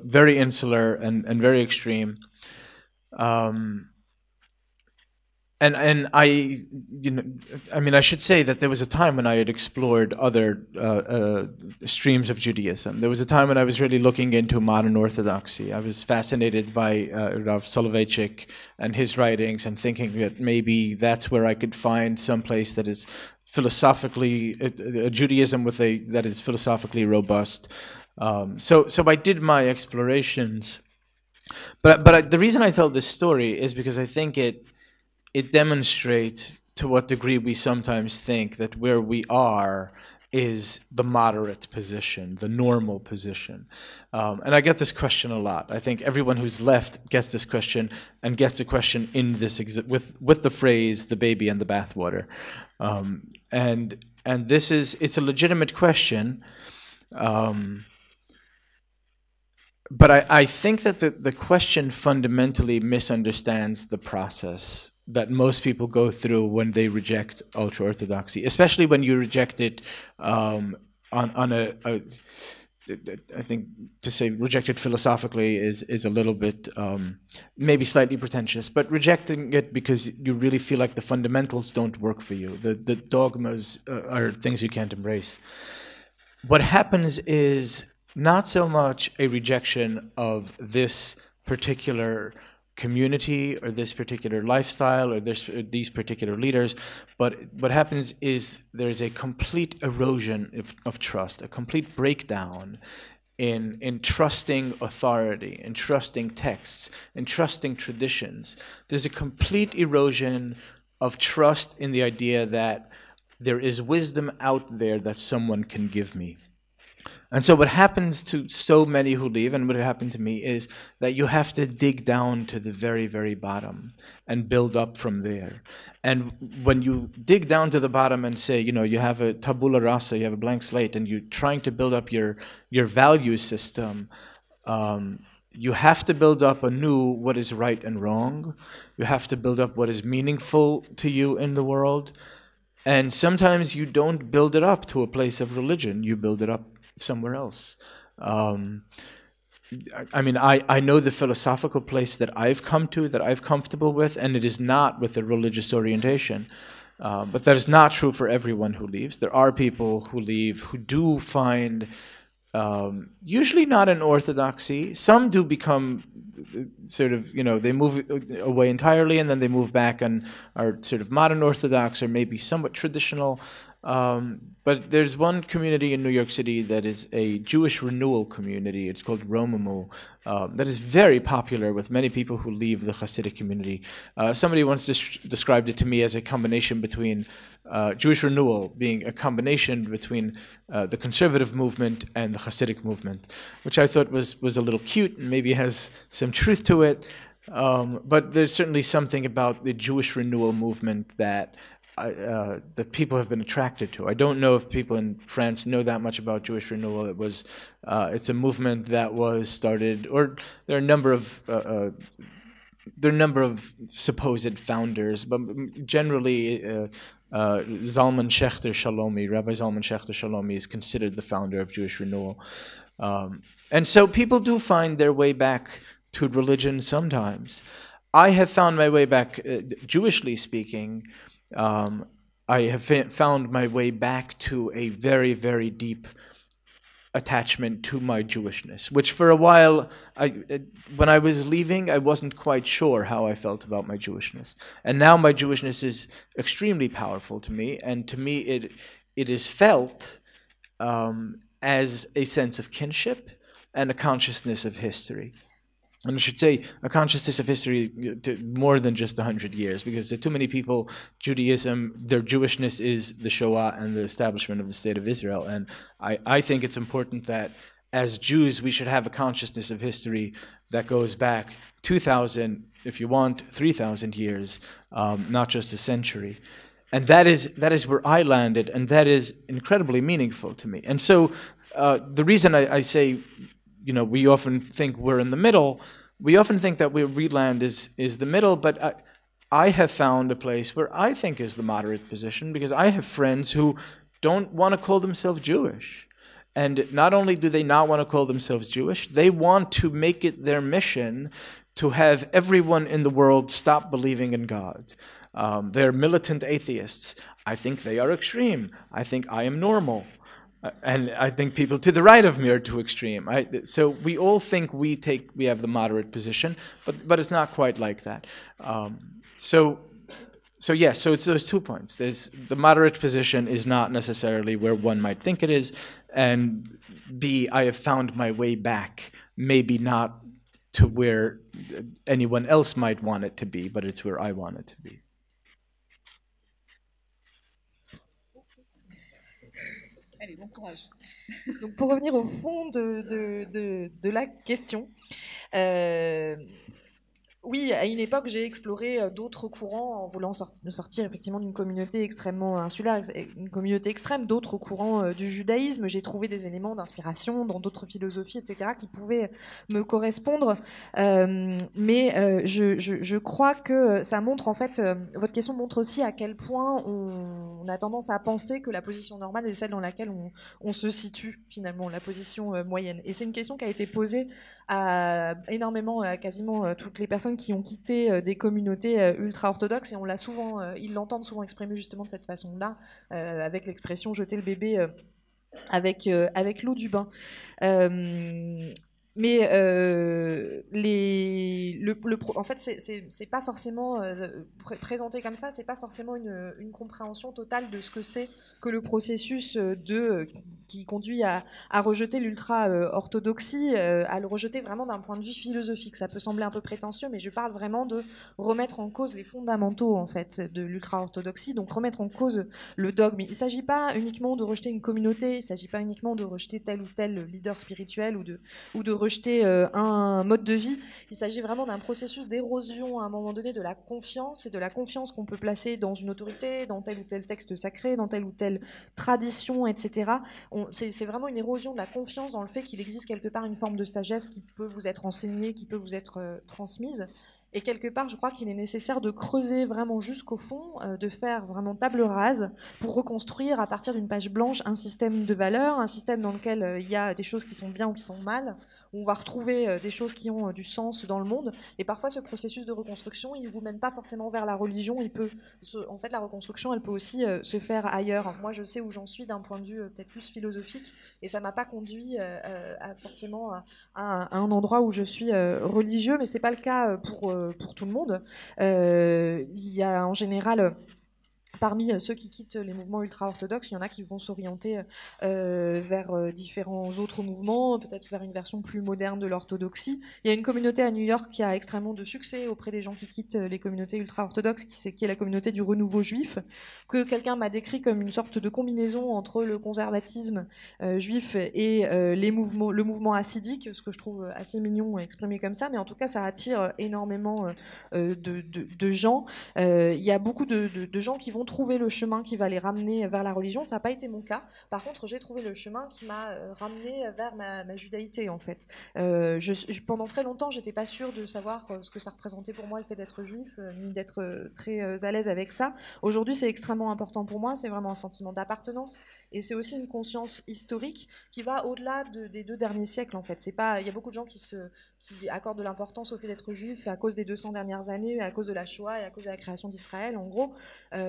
very insular and very extreme. And I should say that there was a time when I had explored other streams of Judaism. There was a time when I was really looking into modern Orthodoxy. I was fascinated by Rav Soloveitchik and his writings and thinking that maybe that's where I could find some place that is philosophically, a Judaism that is philosophically robust. So I did my explorations. But the reason I tell this story is because I think it demonstrates to what degree we sometimes think that where we are is the moderate position, the normal position. And I get this question a lot. I think everyone who's left gets this question and gets the question in this with the phrase "the baby and the bathwater," and it's a legitimate question. But I think that the question fundamentally misunderstands the process that most people go through when they reject ultra-Orthodoxy, especially when you reject it on I think to say reject it philosophically is a little bit maybe slightly pretentious, but rejecting it because you really feel like the fundamentals don't work for you. The dogmas are things you can't embrace. What happens is not so much a rejection of this particular community or this particular lifestyle or these particular leaders, but what happens is there's a complete erosion of trust, a complete breakdown in trusting authority, in trusting texts, in trusting traditions. There's a complete erosion of trust in the idea that there is wisdom out there that someone can give me. And so what happens to so many who leave, and what happened to me, is that you have to dig down to the very, very bottom and build up from there. And when you dig down to the bottom and say, you have a tabula rasa, you have a blank slate, and you're trying to build up your value system, you have to build up anew what is right and wrong. You have to build up what is meaningful to you in the world. And sometimes you don't build it up to a place of religion. You build it up somewhere else. I know the philosophical place that I've come to, that I've comfortable with, and it is not with a religious orientation. But that is not true for everyone who leaves. There are people who leave who do find, usually not in orthodoxy. Some do become sort of, they move away entirely and then they move back and are sort of modern Orthodox or maybe somewhat traditional. But there's one community in New York City that is a Jewish renewal community. It's called Romamu. That is very popular with many people who leave the Hasidic community. Somebody once described it to me as a combination between Jewish renewal being a combination between the conservative movement and the Hasidic movement, which I thought was a little cute and maybe has some truth to it. But there's certainly something about the Jewish renewal movement that people have been attracted to. I don't know if people in France know that much about Jewish renewal. It's a movement that was started, or there are a number of supposed founders, but generally Zalman Schachter Shalomi, Rabbi Zalman Schachter Shalomi, is considered the founder of Jewish renewal. And so people do find their way back to religion sometimes. I have found my way back, Jewishly speaking. I have found my way back to a very, very deep attachment to my Jewishness, which for a while, when I was leaving, I wasn't quite sure how I felt about my Jewishness. And now my Jewishness is extremely powerful to me, and to me it is felt as a sense of kinship and a consciousness of history. and I should say a consciousness of history more than just 100 years, because there are too many people, Judaism, their Jewishness is the Shoah and the establishment of the State of Israel. And I think it's important that as Jews, we should have a consciousness of history that goes back 2,000, if you want, 3,000 years, not just a century. And that is where I landed, and that is incredibly meaningful to me. And so the reason I say, we often think we're in the middle. We often think that where we land is the middle, but I have found a place where I think is the moderate position, because I have friends who don't want to call themselves Jewish. And not only do they not want to call themselves Jewish, they want to make it their mission to have everyone in the world stop believing in God. They're militant atheists. I think they are extreme. I think I am normal. And I think people to the right of me are too extreme. So we all think we have the moderate position, but it's not quite like that. So it's those 2 points. There's the moderate position is not necessarily where one might think it is, and B, I have found my way back, maybe not to where anyone else might want it to be, but it's where I want it to be. Allez, bon courage. Donc pour revenir au fond de la question, oui, à une époque, j'ai exploré d'autres courants en voulant sortir effectivement d'une communauté extrêmement insulaire, une communauté extrême, d'autres courants du judaïsme. J'ai trouvé des éléments d'inspiration dans d'autres philosophies, etc., qui pouvaient me correspondre. Mais je crois que ça montre, en fait, votre question montre aussi à quel point on a tendance à penser que la position normale est celle dans laquelle on se situe, finalement, la position moyenne. Et c'est une question qui a été posée à quasiment toutes les personnes qui ont quitté des communautés ultra-orthodoxes, et ils l'entendent souvent exprimer justement de cette façon-là, avec l'expression « jeter le bébé avec l'eau du bain ». Mais en fait, c'est pas forcément présenté comme ça, c'est pas forcément une compréhension totale de ce que c'est que le processus qui conduit à rejeter l'ultra-orthodoxie, à le rejeter vraiment d'un point de vue philosophique. Ça peut sembler un peu prétentieux, mais je parle vraiment de remettre en cause les fondamentaux en fait de l'ultra-orthodoxie, donc remettre en cause le dogme. Il ne s'agit pas uniquement de rejeter une communauté, il ne s'agit pas uniquement de rejeter tel ou tel leader spirituel ou de rejeter un mode de vie. Il s'agit vraiment d'un processus d'érosion à un moment donné de la confiance, et de la confiance qu'on peut placer dans une autorité, dans tel ou tel texte sacré, dans telle ou telle tradition, etc. C'est vraiment une érosion de la confiance dans le fait qu'il existe quelque part une forme de sagesse qui peut vous être enseignée, qui peut vous être transmise. Et quelque part, je crois qu'il est nécessaire de creuser vraiment jusqu'au fond, de faire vraiment table rase pour reconstruire à partir d'une page blanche un système de valeurs, un système dans lequel il y a des choses qui sont bien ou qui sont mal, où on va retrouver des choses qui ont du sens dans le monde. Et parfois, ce processus de reconstruction, il ne vous mène pas forcément vers la religion. En fait, la reconstruction, elle peut aussi se faire ailleurs. Moi, je sais où j'en suis d'un point de vue peut-être plus philosophique, et ça ne m'a pas conduit forcément à un endroit où je suis religieux, mais ce n'est pas le cas pour tout le monde. Il y a en général... Parmi ceux qui quittent les mouvements ultra-orthodoxes, il y en a qui vont s'orienter vers différents autres mouvements, peut-être vers une version plus moderne de l'orthodoxie. Il y a une communauté à New York qui a extrêmement de succès auprès des gens qui quittent les communautés ultra-orthodoxes, qui est la communauté du renouveau juif, que quelqu'un m'a décrit comme une sorte de combinaison entre le conservatisme juif et le mouvement hassidique, ce que je trouve assez mignon exprimé comme ça, mais en tout cas ça attire énormément de gens. Il y a beaucoup de gens qui vont trouver le chemin qui va les ramener vers la religion. Ça n'a pas été mon cas. Par contre, j'ai trouvé le chemin qui m'a ramené vers ma judaïté, en fait. Pendant très longtemps, je n'étais pas sûre de savoir ce que ça représentait pour moi, le fait d'être juif, ni d'être très à l'aise avec ça. Aujourd'hui, c'est extrêmement important pour moi. C'est vraiment un sentiment d'appartenance. Et c'est aussi une conscience historique qui va au-delà des 2 derniers siècles, en fait. Il y a beaucoup de gens qui accordent de l'importance au fait d'être juif à cause des 200 dernières années, à cause de la Shoah et à cause de la création d'Israël. En gros,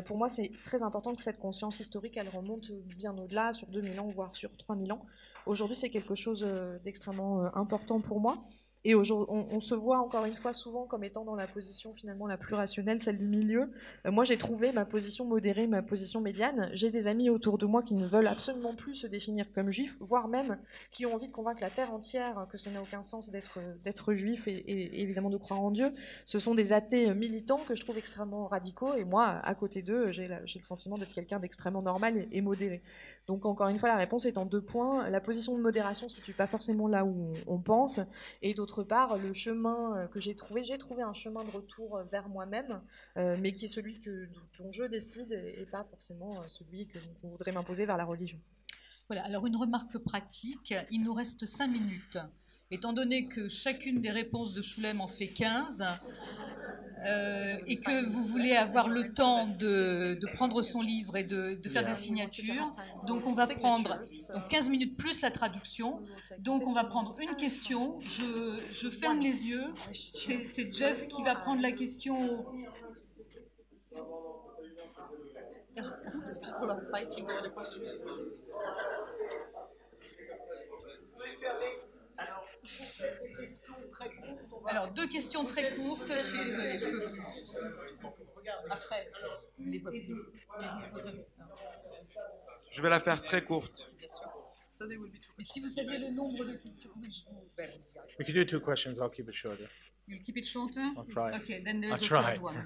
pour moi, c'est très important que cette conscience historique, elle remonte bien au-delà, sur 2000 ans, voire sur 3000 ans. Aujourd'hui, c'est quelque chose d'extrêmement important pour moi. Et on se voit encore une fois souvent comme étant dans la position finalement la plus rationnelle, celle du milieu. Moi, j'ai trouvé ma position modérée, ma position médiane. J'ai des amis autour de moi qui ne veulent absolument plus se définir comme juifs, voire même qui ont envie de convaincre la terre entière que ça n'a aucun sens d'être juif et évidemment de croire en Dieu. Ce sont des athées militants que je trouve extrêmement radicaux, et moi, à côté d'eux, j'ai le sentiment d'être quelqu'un d'extrêmement normal et modéré. Donc encore une fois, la réponse est en 2 points. La position de modération ne se situe pas forcément là où on pense, et d'autre part, le chemin que j'ai trouvé un chemin de retour vers moi-même, mais qui est celui dont je décide, et pas forcément celui qu'on voudrait m'imposer vers la religion. Voilà, alors une remarque pratique, il nous reste 5 minutes. Étant donné que chacune des réponses de Choulem en fait 15, et que vous voulez avoir le temps de prendre son livre et de faire des signatures, donc on va prendre 15 minutes plus la traduction. Donc on va prendre une question, je ferme les yeux, c'est Jeff qui va prendre la question. Alors, 2 questions très courtes. Je suis désolée, je peux plus. Après, les je vais la faire très courte. Et si vous saviez le nombre de questions, oui, je vous. We can do 2 questions. I'll keep it shorter. You'll keep it shorter? I'll try. Okay, then there's I'll a try. third one.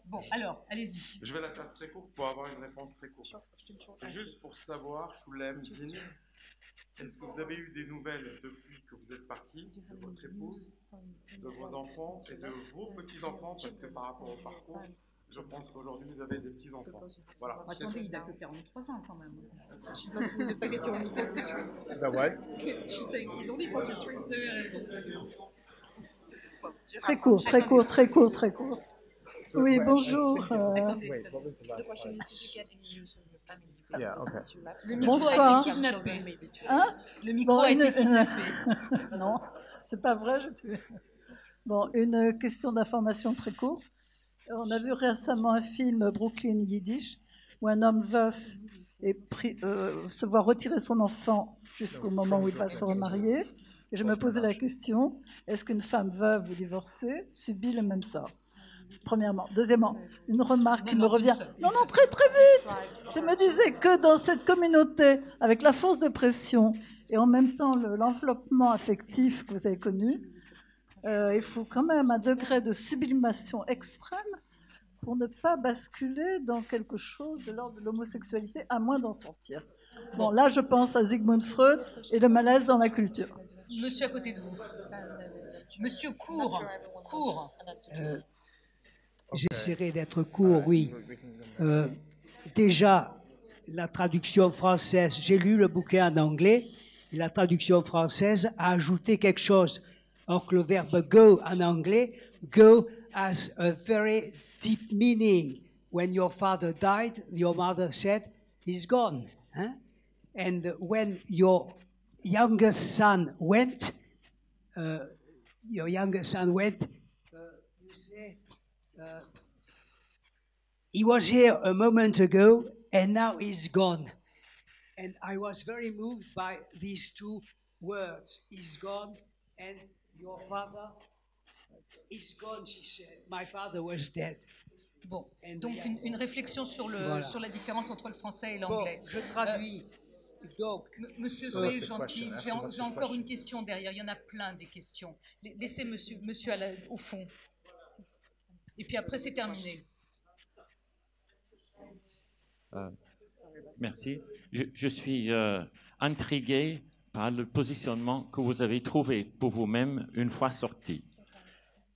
Bon, alors, allez-y. Je vais la faire très courte pour avoir une réponse très courte. Juste pour savoir, Choulem, est-ce que vous avez eu des nouvelles depuis que vous êtes parti, de votre épouse, de vos enfants et de vos petits-enfants, parce que par rapport au parcours, je pense qu'aujourd'hui vous avez des petits-enfants. Voilà. Attendez, il n'a que 43 ans quand même. She's mentioning the fact that you're only 43. That what? She's saying he's only 43. Très court, très court, très court, très court. Oui, bonjour. Yeah, okay. Le micro Bonsoir. a été kidnappé. Hein? Le micro a été kidnappé. Non, c'est pas vrai. Bon, une question d'information très courte. On a vu récemment un film Brooklyn Yiddish où un homme veuf se voit retirer son enfant jusqu'au moment où il va se remarier. Et je me posais la question, est-ce qu'une femme veuve ou divorcée subit le même sort? Premièrement. Deuxièmement, une remarque qui me revient. Non, très très vite. Je me disais que dans cette communauté, avec la force de pression et en même temps l'enveloppement affectif que vous avez connu, il faut quand même un degré de sublimation extrême pour ne pas basculer dans quelque chose de l'ordre de l'homosexualité, à moins d'en sortir. Bon, là, je pense à Sigmund Freud et le malaise dans la culture. Monsieur à côté de vous. Monsieur court. J'essaierai d'être court, oui. Déjà, la traduction française, j'ai lu le bouquin en anglais, et la traduction française a ajouté quelque chose. Or que le verbe go en anglais, go has a very deep meaning. When your father died, your mother said, he's gone. Hein? And when your youngest son went, you say, he was here a moment ago and now he's gone. And I was very moved by these 2 words. He's gone and your father is gone, she said. My father was dead. Bon, donc une réflexion sur la différence entre le français et l'anglais. Bon, je traduis. Donc, monsieur, soyez gentil. J'ai encore une question derrière. Il y en a plein des questions. Laissez monsieur au fond. Et puis après, c'est terminé. Merci. Je suis intrigué par le positionnement que vous avez trouvé pour vous-même une fois sorti.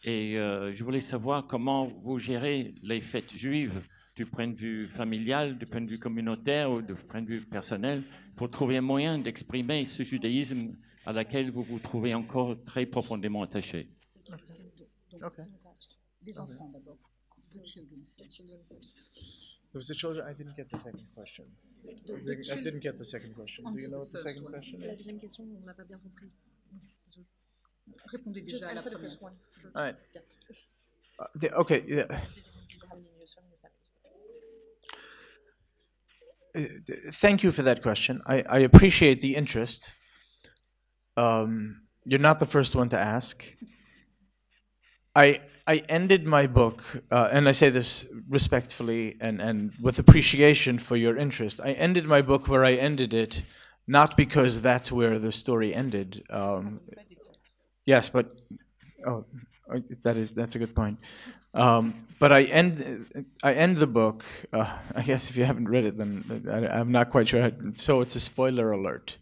Et je voulais savoir comment vous gérez les fêtes juives du point de vue familial, du point de vue communautaire ou du point de vue personnel, pour trouver un moyen d'exprimer ce judaïsme à laquelle vous vous trouvez encore très profondément attaché. Okay. Les enfants d'abord. It was the children. I didn't get the second question. I didn't get the second question. Do you know what the second question is? La deuxième question, on n'a pas bien compris. Répondez déjà à la première. All right. Okay. Yeah. Thank you for that question. I appreciate the interest. you're not the first one to ask. I ended my book, and I say this respectfully and with appreciation for your interest. I ended my book where I ended it, not because that's where the story ended. Yes, but that's a good point. But I end the book. I guess if you haven't read it, then I'm not quite sure. So it's a spoiler alert.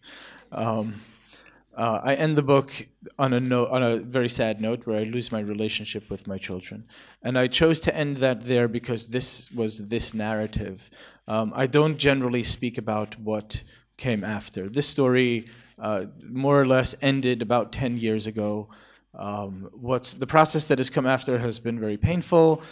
I end the book on a very sad note where I lose my relationship with my children. And I chose to end that there because this was this narrative. I don't generally speak about what came after. This story more or less ended about 10 years ago. The process that has come after has been very painful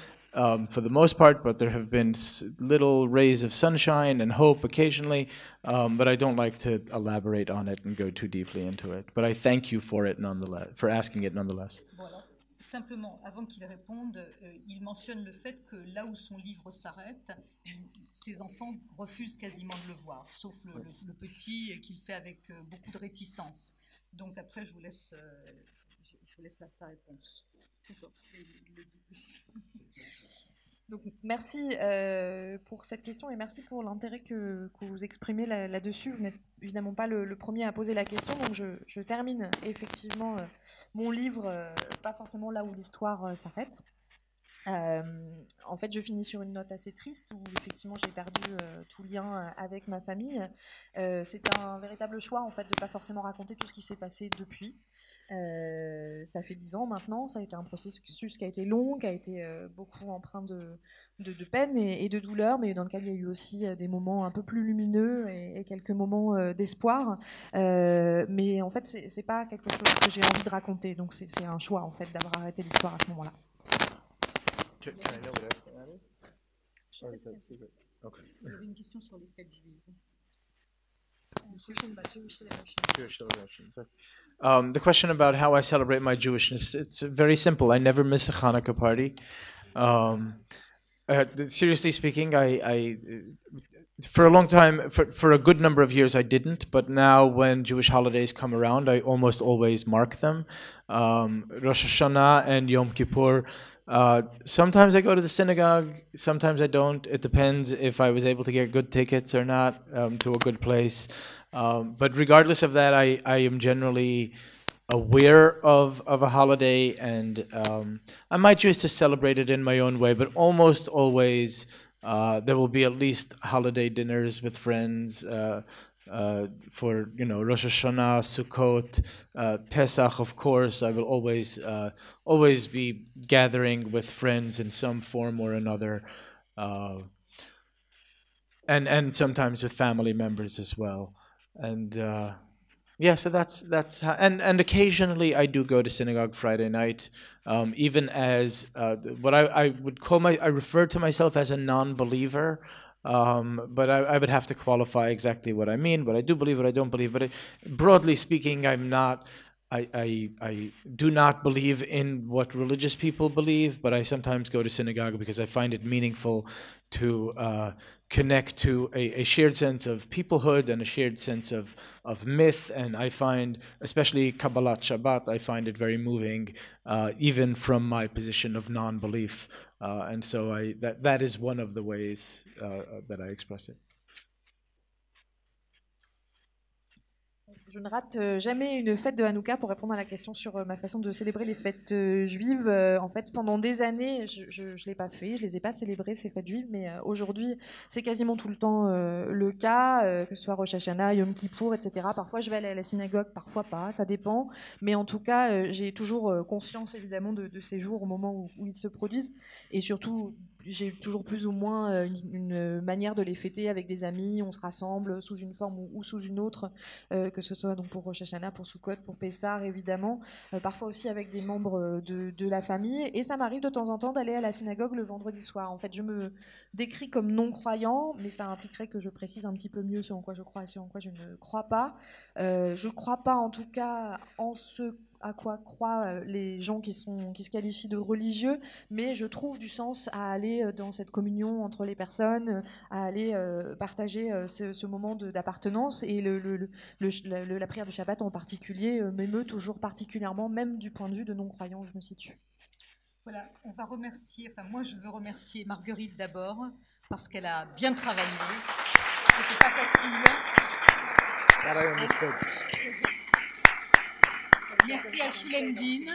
for the most part, but there have been little rays of sunshine and hope occasionally, but I don't like to elaborate on it and go too deeply into it. But I thank you for it nonetheless, for asking it nonetheless. Bon, alors, simplement, avant qu'il réponde, il mentionne le fait que là où son livre s'arrête, ses enfants refusent quasiment de le voir, sauf le petit qu'il fait avec beaucoup de réticence. Donc après, je vous laisse sa réponse. Donc, merci pour cette question et merci pour l'intérêt que vous exprimez là-dessus. Vous n'êtes évidemment pas le premier à poser la question, donc je termine effectivement mon livre, pas forcément là où l'histoire s'arrête. En fait, je finis sur une note assez triste où effectivement j'ai perdu tout lien avec ma famille. C'était un véritable choix en fait de pas forcément raconter tout ce qui s'est passé depuis. Ça fait 10 ans maintenant, ça a été un processus qui a été long, qui a été beaucoup empreint de peine et de douleur, mais dans lequel il y a eu aussi des moments un peu plus lumineux et quelques moments d'espoir. Mais en fait, c'est pas quelque chose que j'ai envie de raconter, donc c'est un choix en fait d'avoir arrêté l'histoire à ce moment-là. Il y avait une question sur les fêtes juives. The question about how I celebrate my Jewishness, it's very simple. I never miss a Hanukkah party. Seriously speaking, I for a long time, for a good number of years I didn't, but now when Jewish holidays come around, I almost always mark them. Rosh Hashanah and Yom Kippur. Sometimes I go to the synagogue, sometimes I don't. It depends if I was able to get good tickets or not to a good place. But regardless of that, I am generally aware of a holiday, and I might choose to celebrate it in my own way, but almost always there will be at least holiday dinners with friends for Rosh Hashanah, Sukkot, Pesach. Of course, I will always be gathering with friends in some form or another, and sometimes with family members as well. And so that's how. And occasionally I do go to synagogue Friday night, even as what I would call I refer to myself as a non-believer. But I would have to qualify exactly what I mean, what I do believe, what I don't believe. But broadly speaking, I'm not. I do not believe in what religious people believe, but I sometimes go to synagogue because I find it meaningful to connect to a shared sense of peoplehood and a shared sense of myth. And I find, especially Kabbalat Shabbat, I find it very moving, even from my position of non-belief. And so that is one of the ways that I express it. Je ne rate jamais une fête de Hanouka pour répondre à la question sur ma façon de célébrer les fêtes juives. En fait, pendant des années, je ne l'ai pas fait, je ne les ai pas célébrées, ces fêtes juives, mais aujourd'hui, c'est quasiment tout le temps le cas, que ce soit Rosh Hashanah, Yom Kippour, etc. Parfois, je vais aller à la synagogue, parfois pas, ça dépend. Mais en tout cas, j'ai toujours conscience, évidemment, de ces jours au moment où ils se produisent. Et surtout, j'ai toujours plus ou moins une manière de les fêter avec des amis. On se rassemble sous une forme ou sous une autre, que ce soit donc pour Rosh Hashanah, pour Sukkot, pour Pessah, évidemment. Parfois aussi avec des membres de la famille. Et ça m'arrive de temps en temps d'aller à la synagogue le vendredi soir. En fait, je me décris comme non-croyant, mais ça impliquerait que je précise un petit peu mieux ce en quoi je crois et ce en quoi je ne crois pas. Je ne crois pas, en tout cas, à quoi croient les gens qui se qualifient de religieux, mais je trouve du sens à aller dans cette communion entre les personnes, à aller partager ce moment d'appartenance. Et la prière du Shabbat en particulier m'émeut toujours particulièrement, même du point de vue de non-croyants où je me situe. Voilà, on va remercier, enfin moi je veux remercier Marguerite d'abord, parce qu'elle a bien travaillé. C'était pas facile. Merci à Shulem Din.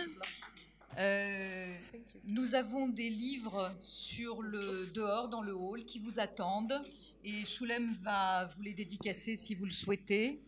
Nous avons des livres sur le dehors, dans le hall, qui vous attendent. Et Shulem va vous les dédicacer si vous le souhaitez.